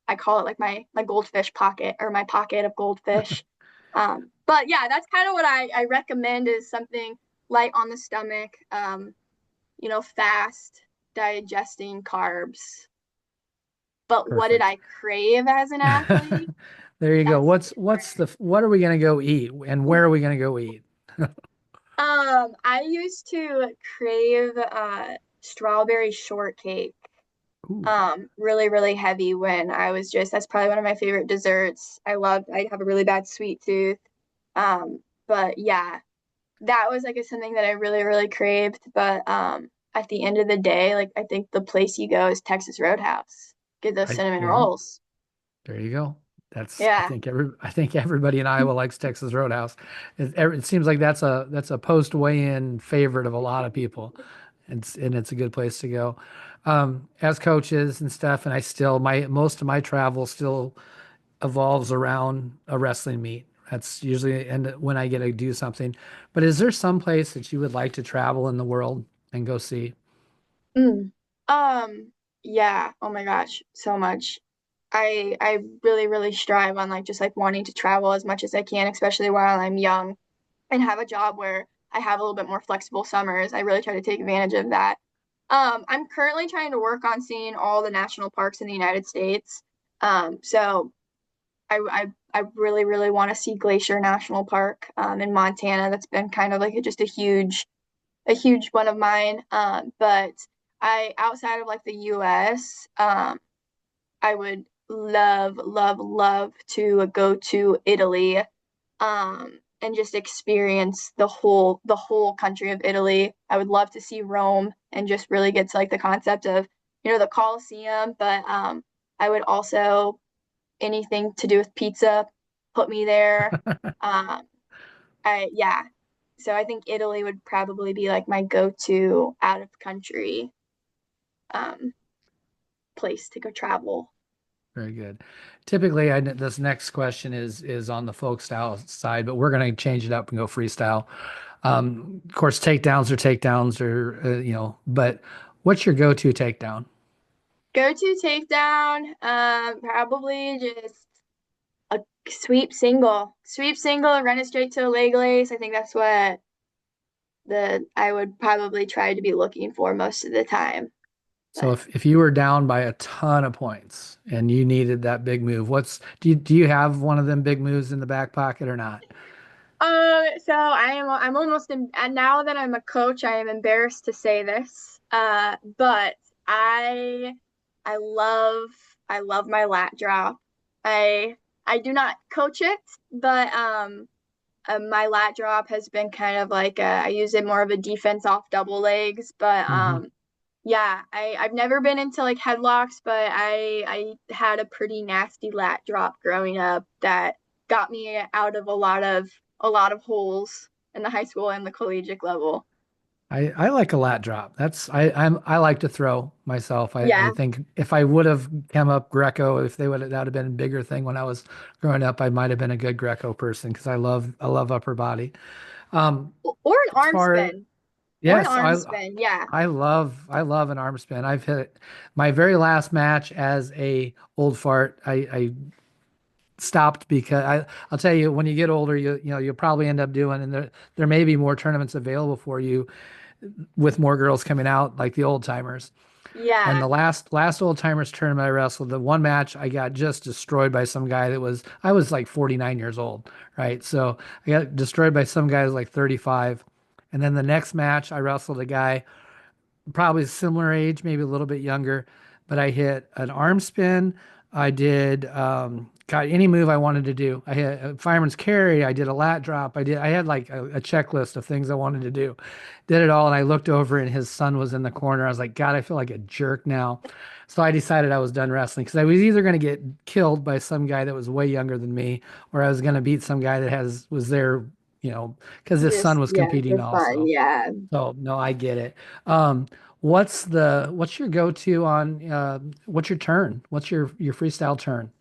I call it like my goldfish pocket or my pocket of goldfish. But yeah, that's kind of what I recommend is something light on the stomach, fast digesting carbs. but what did Perfect. I crave as an athlete? There you go. That's What are we gonna go eat and where are we gonna go eat? I used to crave strawberry shortcake. Ooh, Really, really heavy when I was just, that's probably one of my favorite desserts. I have a really bad sweet tooth. But yeah, that was like something that I really, really craved. But at the end of the day, like I think the place you go is Texas Roadhouse. Get those cinnamon yeah. rolls. There you go. That's Yeah. I think everybody in Iowa likes Texas Roadhouse. It seems like that's a post weigh-in favorite of a lot of people. It's a good place to go. As coaches and stuff, and I still my most of my travel still evolves around a wrestling meet. That's usually and when I get to do something. But is there some place that you would like to travel in the world and go see? Mm. Yeah. Oh my gosh, so much. I really, really strive on like just like wanting to travel as much as I can, especially while I'm young and have a job where I have a little bit more flexible summers. I really try to take advantage of that. I'm currently trying to work on seeing all the national parks in the United States. So I really, really want to see Glacier National Park in Montana. That's been kind of like just a huge one of mine. But I outside of like the US, I would love, love, love to go to Italy, and just experience the whole country of Italy. I would love to see Rome and just really get to like the concept of, the Colosseum, but I would also anything to do with pizza, put me there. Um, yeah. So I think Italy would probably be like my go-to out of country um place to go travel. Very good. Typically, this next question is on the folk style side, but we're going to change it up and go freestyle. Of course, takedowns are but what's your go-to takedown? Go-to takedown, probably just a sweep single, run it straight to a leg lace. I think that's what the I would probably try to be looking for most of the time. So But if you were down by a ton of points and you needed that big move, do you have one of them big moves in the back pocket or not? so I'm almost in, and now that I'm a coach, I am embarrassed to say this. But I I love I love my lat drop. I do not coach it, but my lat drop has been kind of like I use it more of a defense off double legs, but Hmm. yeah, I've never been into like headlocks, but I had a pretty nasty lat drop growing up that got me out of a lot of holes in the high school and the collegiate level. I like a lat drop. I like to throw myself. I Yeah. think if I would have come up Greco, if they would have that would have been a bigger thing when I was growing up, I might have been a good Greco person because I love upper body. Um, Or an as arm far spin. Or an yes, arm spin. Yeah. I love an arm spin. I've hit my very last match as a old fart. I stopped because I'll tell you when you get older, you'll probably end up doing, and there may be more tournaments available for you with more girls coming out like the old timers. And Yeah. the last old timers tournament I wrestled, the one match I got just destroyed by some guy I was like 49 years old, right? So I got destroyed by some guy who was like 35. And then the next match I wrestled a guy probably similar age, maybe a little bit younger, but I hit an arm spin. I did got any move I wanted to do. I hit a fireman's carry. I did a lat drop. I had like a checklist of things I wanted to do. Did it all, and I looked over, and his son was in the corner. I was like, God, I feel like a jerk now. So I decided I was done wrestling because I was either going to get killed by some guy that was way younger than me, or I was going to beat some guy that was there, because his son Just was yeah, competing for fun. also. Yeah. So no, I get it. Um, what's your go-to on what's your turn? What's your freestyle turn?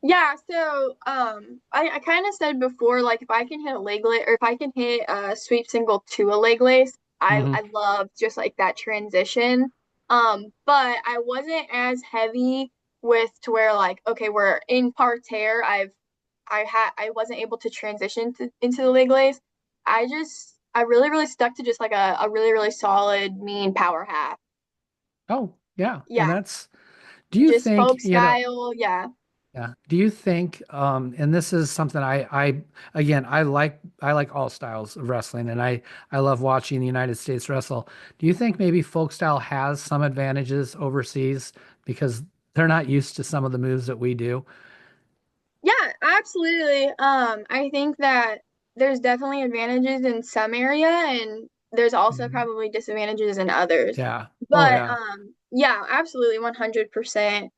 Yeah, so I kind of said before, like if I can hit a leg lace or if I can hit a sweep single to a leg lace, Hmm. I love just like that transition. But I wasn't as heavy with to where like, okay, we're in parterre. I wasn't able to transition into the leg lace. I really, really stuck to just like a really, really solid mean power half. Oh, yeah. And Yeah. that's Do you just think, folk style. Yeah. yeah, do you think, and this is something again, I like all styles of wrestling and I love watching the United States wrestle. Do you think maybe folk style has some advantages overseas because they're not used to some of the moves that we do? Yeah, absolutely. I think that there's definitely advantages in some area and there's also Mhm. probably disadvantages in others. Yeah. Oh But yeah. yeah, absolutely 100%.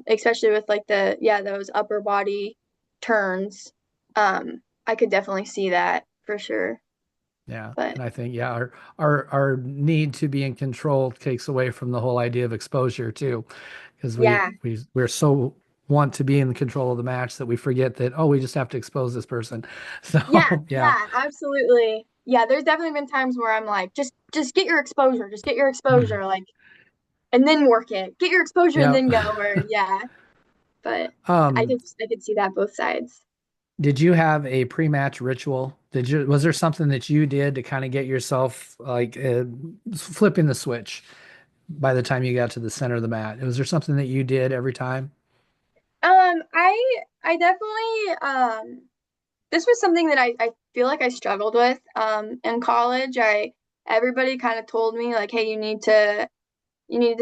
Especially with like those upper body turns. I could definitely see that for sure. Yeah, But and I think yeah, our need to be in control takes away from the whole idea of exposure too, because yeah. we're so want to be in control of the match that we forget that oh we just have to expose this person. Yeah, So yeah, yeah, absolutely. Yeah, there's definitely been times where I'm like, just get your exposure, just get your exposure, like, and then work it. Get your exposure and yeah. then go. Or yeah, but Um, I could see that both sides. did you have a pre-match ritual? Was there something that you did to kind of get yourself like flipping the switch by the time you got to the center of the mat? Was there something that you did every time? I definitely this was something that I feel like I struggled with in college. I Everybody kind of told me like, hey, you need to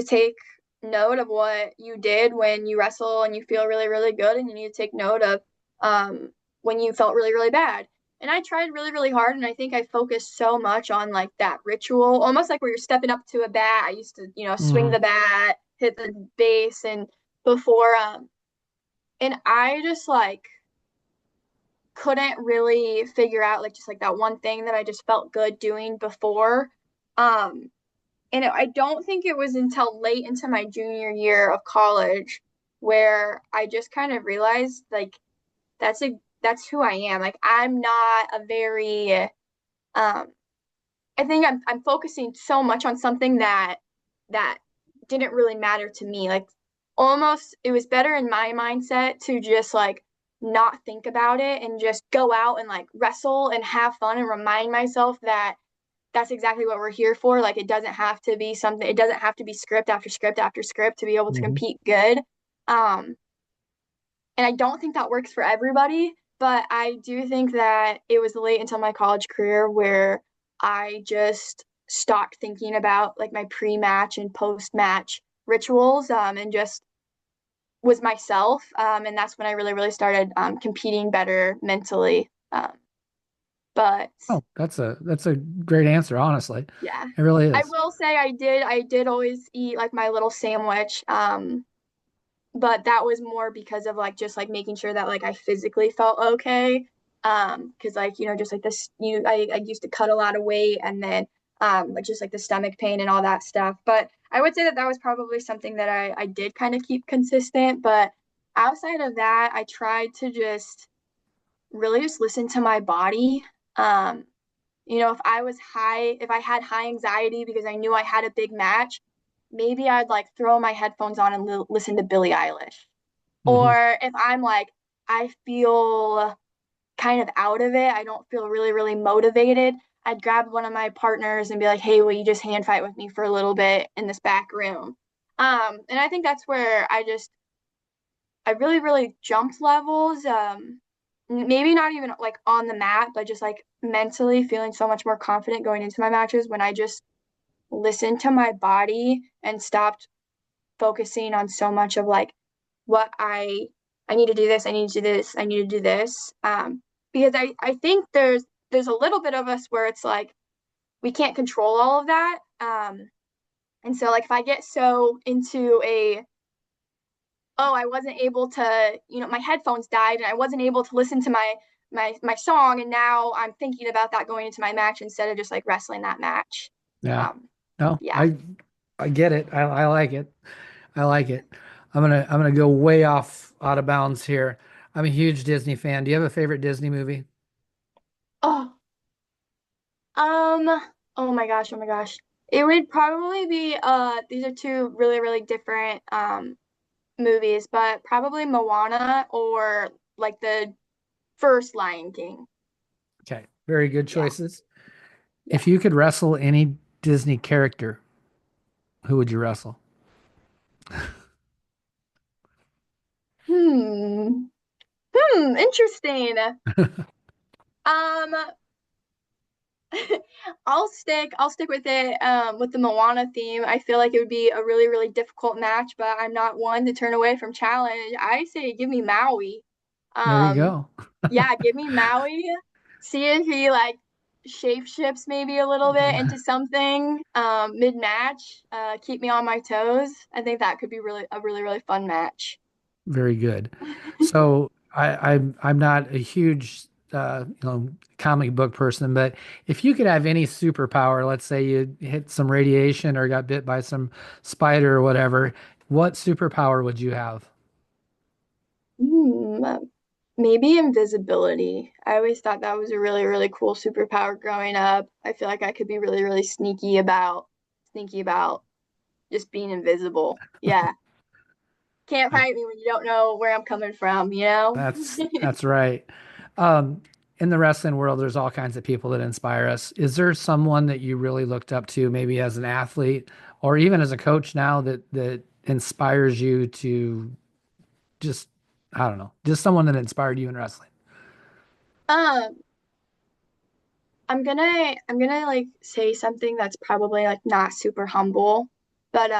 take note of what you did when you wrestle and you feel really, really good, and you need to take note of when you felt really, really bad. And I tried really, really hard, and I think I focused so much on like that ritual, almost like where you're stepping up to a bat. I used to, swing Hmm. the bat, hit the base, and before, and I just like couldn't really figure out like just like that one thing that I just felt good doing before. Um, I don't think it was until late into my junior year of college where I just kind of realized like that's who I am. Like I'm not a very I think I'm focusing so much on something that didn't really matter to me. Like almost it was better in my mindset to just like not think about it and just go out and like wrestle and have fun and remind myself that that's exactly what we're here for. Like it doesn't have to be something, it doesn't have to be script after script after script to be able to Hmm. compete good. Um, and I don't think that works for everybody, but I do think that it was late until my college career where I just stopped thinking about like my pre-match and post-match rituals and just was myself. And that's when I really, really started competing better mentally. But Oh, that's a great answer, honestly. yeah, It really I is. will say I did always eat like my little sandwich. But that was more because of like just like making sure that like I physically felt okay. Because like, just like this, I used to cut a lot of weight and then like just like the stomach pain and all that stuff. But I would say that that was probably something that I did kind of keep consistent. But outside of that, I tried to just really just listen to my body. Um, if I had high anxiety because I knew I had a big match, maybe I'd like throw my headphones on and listen to Billie Eilish. Hmm. Or if I'm like, I feel kind of out of it, I don't feel really, really motivated, I'd grab one of my partners and be like, hey, will you just hand fight with me for a little bit in this back room? And I think that's where I really, really jumped levels. Maybe not even like on the mat, but just like mentally feeling so much more confident going into my matches when I just listened to my body and stopped focusing on so much of like what I need to do this, I need to do this, I need to do this. Because I think there's a little bit of us where it's like we can't control all of that. And so like if I get so into a oh, I wasn't able to, my headphones died and I wasn't able to listen to my song, and now I'm thinking about that going into my match instead of just like wrestling that match. Yeah. Um, No, yeah. I get it. I like it. I like it. I'm gonna go way off out of bounds here. I'm a huge Disney fan. Do you have a favorite Disney movie? Oh, um, oh my gosh, oh my gosh. It would probably be these are two really, really different movies, but probably Moana or like the first Lion King. Okay, very good Yeah, choices. yeah. If you could wrestle any Disney character, who would you wrestle? Hmm. Interesting. Um, I'll stick with it with the Moana theme. I feel like it would be a really, really difficult match, but I'm not one to turn away from challenge. I say give me Maui. There you Um, go. yeah, give me Maui. See if he like shape shifts maybe a little bit into something mid-match. Keep me on my toes. I think that could be really a really, really fun match. Very good. So I'm not a huge comic book person, but if you could have any superpower, let's say you hit some radiation or got bit by some spider or whatever, what superpower would you have? Hmm, maybe invisibility. I always thought that was a really, really cool superpower growing up. I feel like I could be really, really sneaky about just being invisible. Yeah. Can't fight me when you don't know where I'm coming from, you know? That's right. Um, in the wrestling world, there's all kinds of people that inspire us. Is there someone that you really looked up to, maybe as an athlete or even as a coach now that inspires you to just, I don't know, just someone that inspired you in wrestling? Um, I'm gonna like say something that's probably like not super humble, but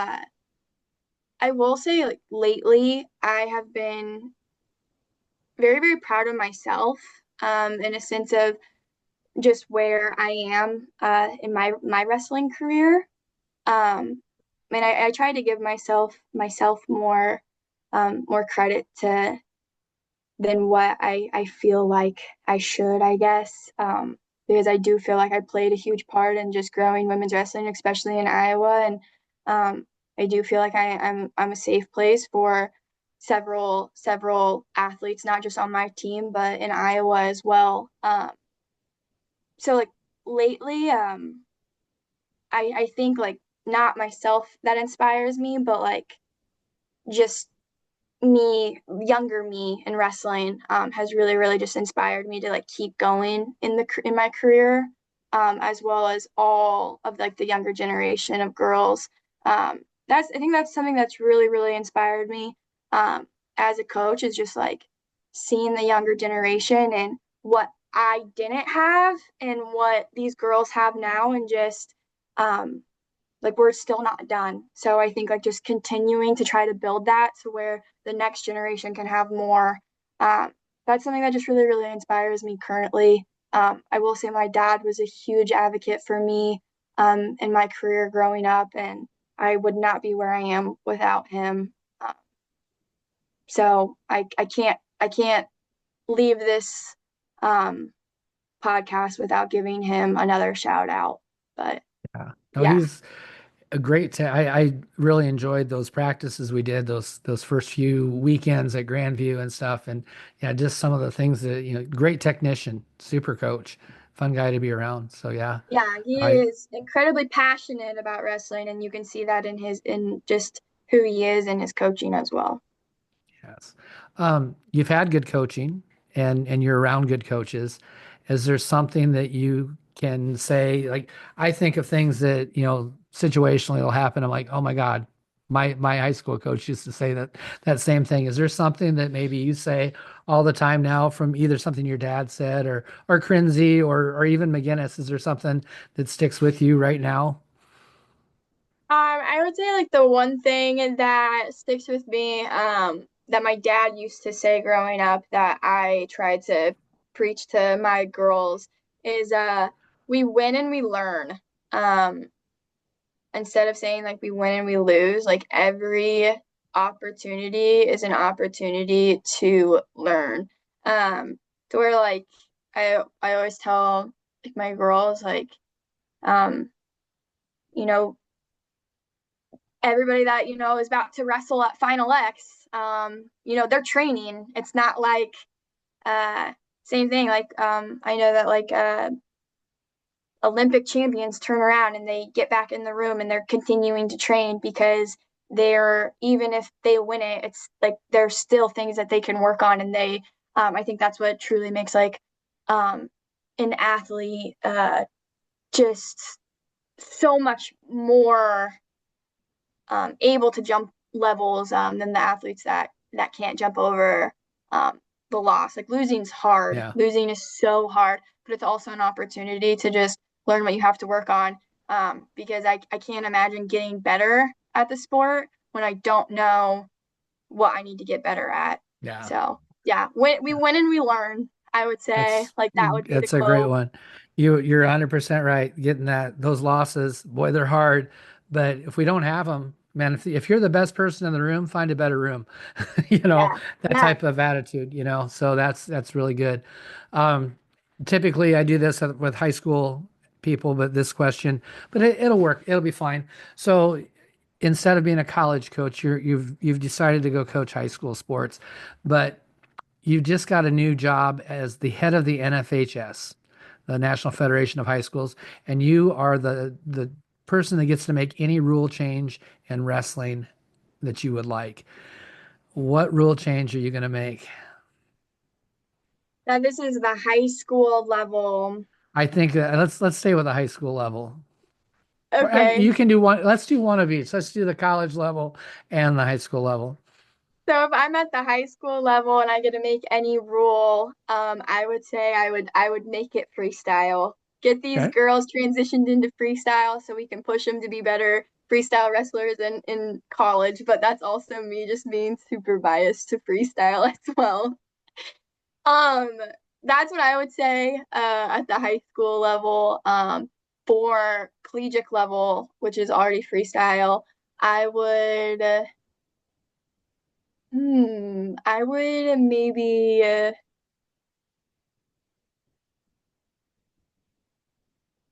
I will say like lately I have been very, very proud of myself, in a sense of just where I am in my wrestling career. And I try to give myself more credit to than what I feel like I should, I guess. Because I do feel like I played a huge part in just growing women's wrestling, especially in Iowa. And I do feel like I'm a safe place for several athletes, not just on my team, but in Iowa as well. So like lately, I think like not myself that inspires me, but like just younger me in wrestling, has really, really just inspired me to like keep going in my career, as well as all of like the younger generation of girls. I think that's something that's really, really inspired me, as a coach is just like seeing the younger generation and what I didn't have and what these girls have now, and just um, like we're still not done. So I think like just continuing to try to build that to where the next generation can have more. Um, that's something that just really, really inspires me currently. I will say my dad was a huge advocate for me, in my career growing up, and I would not be where I am without him. So I can't leave this um, podcast without giving him another shout out. But Yeah. No, yeah, he's a great I really enjoyed those practices we did, those first few weekends at Grandview and stuff. And yeah, just some of the things that, great technician, super coach, fun guy to be around. So yeah, yeah, he I is incredibly passionate about wrestling, and you can see that in just who he is and his coaching as well. yes. You've had good coaching and you're around good coaches. Is there something that you can say? Like, I think of things that, situationally will happen. I'm like, oh my God, my high school coach used to say that same thing. Is there something that maybe you say all the time now from either something your dad said or Crinzy or even McGinnis? Is there something that sticks with you right now? I would say like the one thing that sticks with me, that my dad used to say growing up that I tried to preach to my girls is we win and we learn. Um, Instead of saying like we win and we lose, like every opportunity is an opportunity to learn. Um, to where like I always tell like my girls like um, you know, everybody that is about to wrestle at Final X, they're training. It's not like uh same thing like I know that like Olympic champions turn around and they get back in the room and they're continuing to train because they're even if they win it, it's like there's still things that they can work on, and they I think that's what truly makes like um an athlete just so much more able to jump levels than the athletes that that can't jump over the loss. Like losing's hard. Yeah. Losing is so hard, but it's also an opportunity to just learn what you have to work on. Because I can't imagine getting better at the sport when I don't know what I need to get better at. Yeah. So yeah, we win and we learn. I would say like that would be the That's a great quote. one. You're 100% right. Getting those losses, boy, they're hard. But if we don't have them, man, if you're the best person in the room, find a better room. You know, Yeah, that yeah, type of attitude, you know. So that's really good. Um, Typically I do this with high school people, but this question, but it'll work. It'll be fine. So instead of being a college coach, you've decided to go coach high school sports, but you just got a new job as the head of the NFHS, the National Federation of High Schools, and you are the person that gets to make any rule change in wrestling that you would like. What rule change are you going to make? that this is the high school level. I think let's stay with the high school level. Or Okay. you can do one. Let's do one of each. Let's do the college level and the high school level. So if I'm at the high school level and I get to make any rule, I would say I would make it freestyle. Get these Okay. girls transitioned into freestyle so we can push them to be better freestyle wrestlers in college. But that's also me just being super biased to freestyle as well. Um, that's what I would say at the high school level. For collegiate level, which is already freestyle, I would. I would maybe.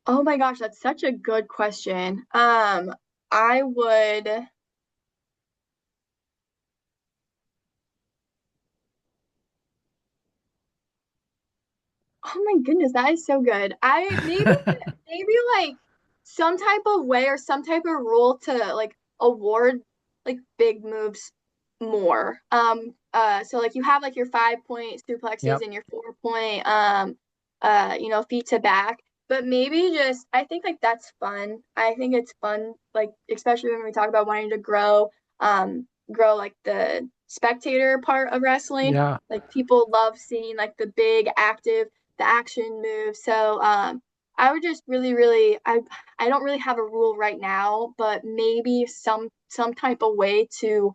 Oh my gosh, that's such a good question. I would. Oh my goodness, that is so good. I maybe like some type of way or some type of rule to like award like big moves more. So like you have like your 5 point suplexes Yep. and your 4 point feet to back. But maybe just I think like that's fun. I think it's fun, like especially when we talk about wanting to grow like the spectator part of wrestling. Yeah. Like people love seeing like the big active the action move. So I would just really I don't really have a rule right now, but maybe some type of way to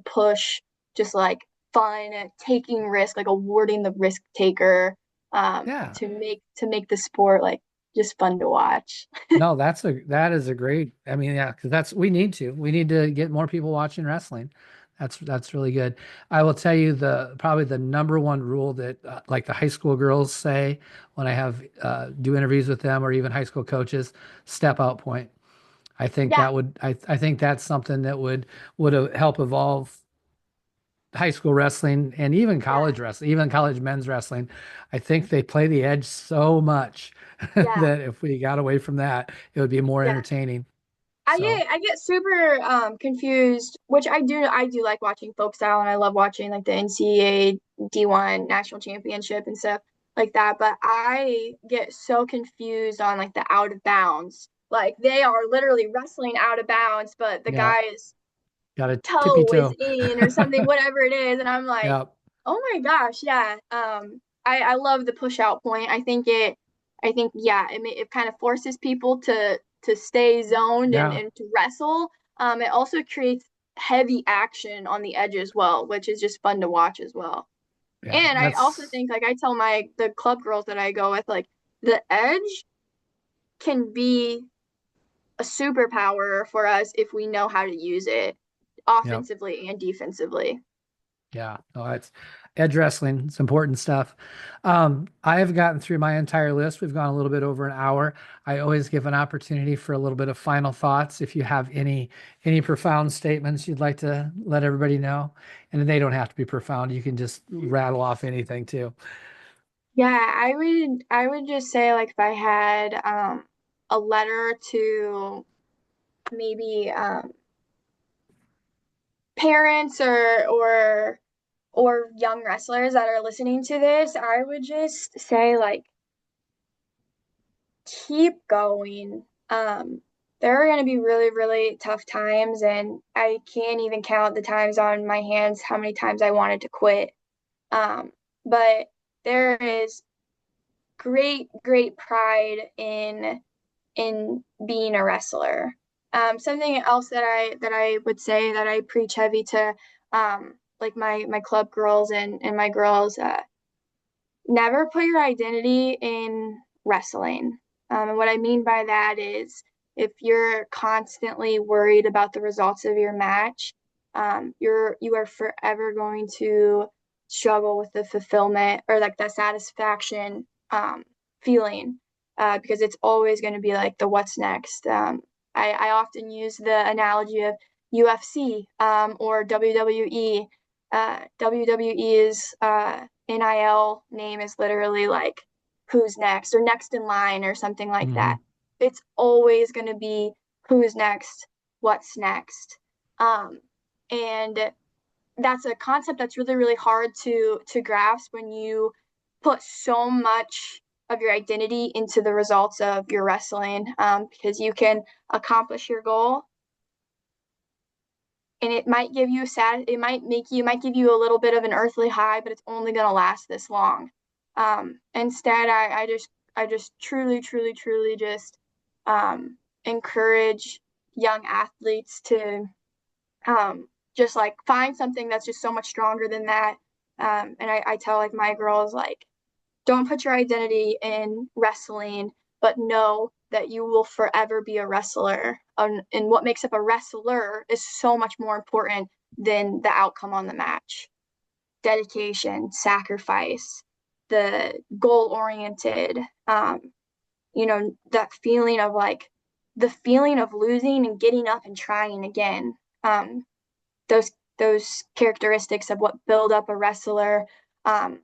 push just like fun, taking risk, like awarding the risk taker Yeah. to make the sport like just fun to watch. No, that is a great. I mean, yeah, because that's we need to get more people watching wrestling. That's really good. I will tell you the probably the number one rule that like the high school girls say when I have do interviews with them or even high school coaches, step out point. I think Yeah, I think that's something that would help evolve high school wrestling and even yeah, college wrestling, even college men's wrestling. I think they play the edge so much yeah, that if we got away from that, it would be more yeah. entertaining. So, I get super confused, which I do like watching folk style and I love watching like the NCAA D1 national championship and stuff like that, but I get so confused on like the out of bounds. Like they are literally wrestling out of bounds, but the yeah, guy's got a tippy toe is toe. in or something, whatever it is, and I'm like, Yeah, oh my gosh, yeah. I love the push out point. I think yeah, it kind of forces people to stay zoned yeah, and to wrestle. It also creates heavy action on the edge as well, which is just fun to watch as well. yeah. And I also think like I tell the club girls that I go with like the edge can be a superpower for us if we know how to use it Yep. offensively and defensively. Yeah, no, it's edge wrestling. It's important stuff. I have gotten through my entire list. We've gone a little bit over an hour. I always give an opportunity for a little bit of final thoughts. If you have any profound statements you'd like to let everybody know, and they don't have to be profound. You can just rattle off anything too. Yeah, I would just say like if I had a letter to maybe parents or young wrestlers that are listening to this, I would just say like keep going. there are going to be really, really tough times, and I can't even count the times on my hands how many times I wanted to quit. Um, but there is great, great pride in being a wrestler. Something else that I would say that I preach heavy to like my club girls and my girls, never put your identity in wrestling. And what I mean by that is if you're constantly worried about the results of your match, you are forever going to struggle with the fulfillment or like the satisfaction feeling because it's always going to be like the what's next. I often use the analogy of UFC or WWE. WWE's NIL name is literally like who's next or next in line or something like Hmm. that. It's always going to be who's next, what's next. Um, and that's a concept that's really, really hard to grasp when you put so much of your identity into the results of your wrestling because you can accomplish your goal and it might give you sad it might make you it might give you a little bit of an earthly high, but it's only going to last this long. Instead I just truly, truly, truly just encourage young athletes to just like find something that's just so much stronger than that. And I tell like my girls like don't put your identity in wrestling, but know that you will forever be a wrestler. And what makes up a wrestler is so much more important than the outcome on the match. Dedication, sacrifice, the goal oriented, that feeling of like the feeling of losing and getting up and trying again. Those those characteristics of what build up a wrestler um,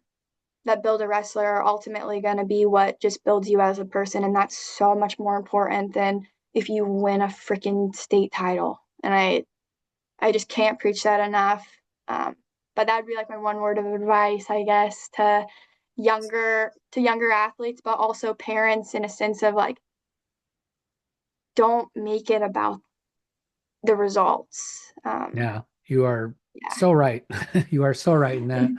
that build a wrestler are ultimately going to be what just builds you as a person. And that's so much more important than if you win a freaking state title. And I just can't preach that enough. Um, but that'd be like my one word of advice, I guess, to younger athletes, but also parents in a sense of like, don't make it about the results. Yeah, you are Yeah. so right. You are so right in that.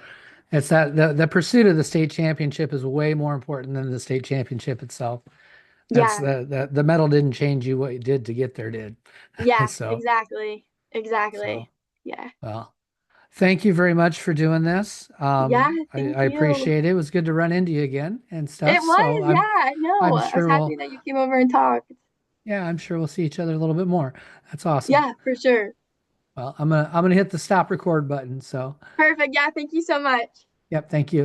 It's that the pursuit of the state championship is way more important than the state championship itself. That's Yeah. the medal didn't change you. What you did to get there did. Yeah, So exactly. so Exactly. Yeah. well, thank you very much for doing this. Yeah, I thank you. appreciate it. It was good to run into you again and stuff. It So was, yeah, I know. I'm I was sure happy we'll that you came over and talked. yeah, I'm sure we'll see each other a little bit more. That's awesome. Yeah, for sure. Well, I'm gonna hit the stop record button. So Perfect. Yeah, thank you so much. yep, thank you.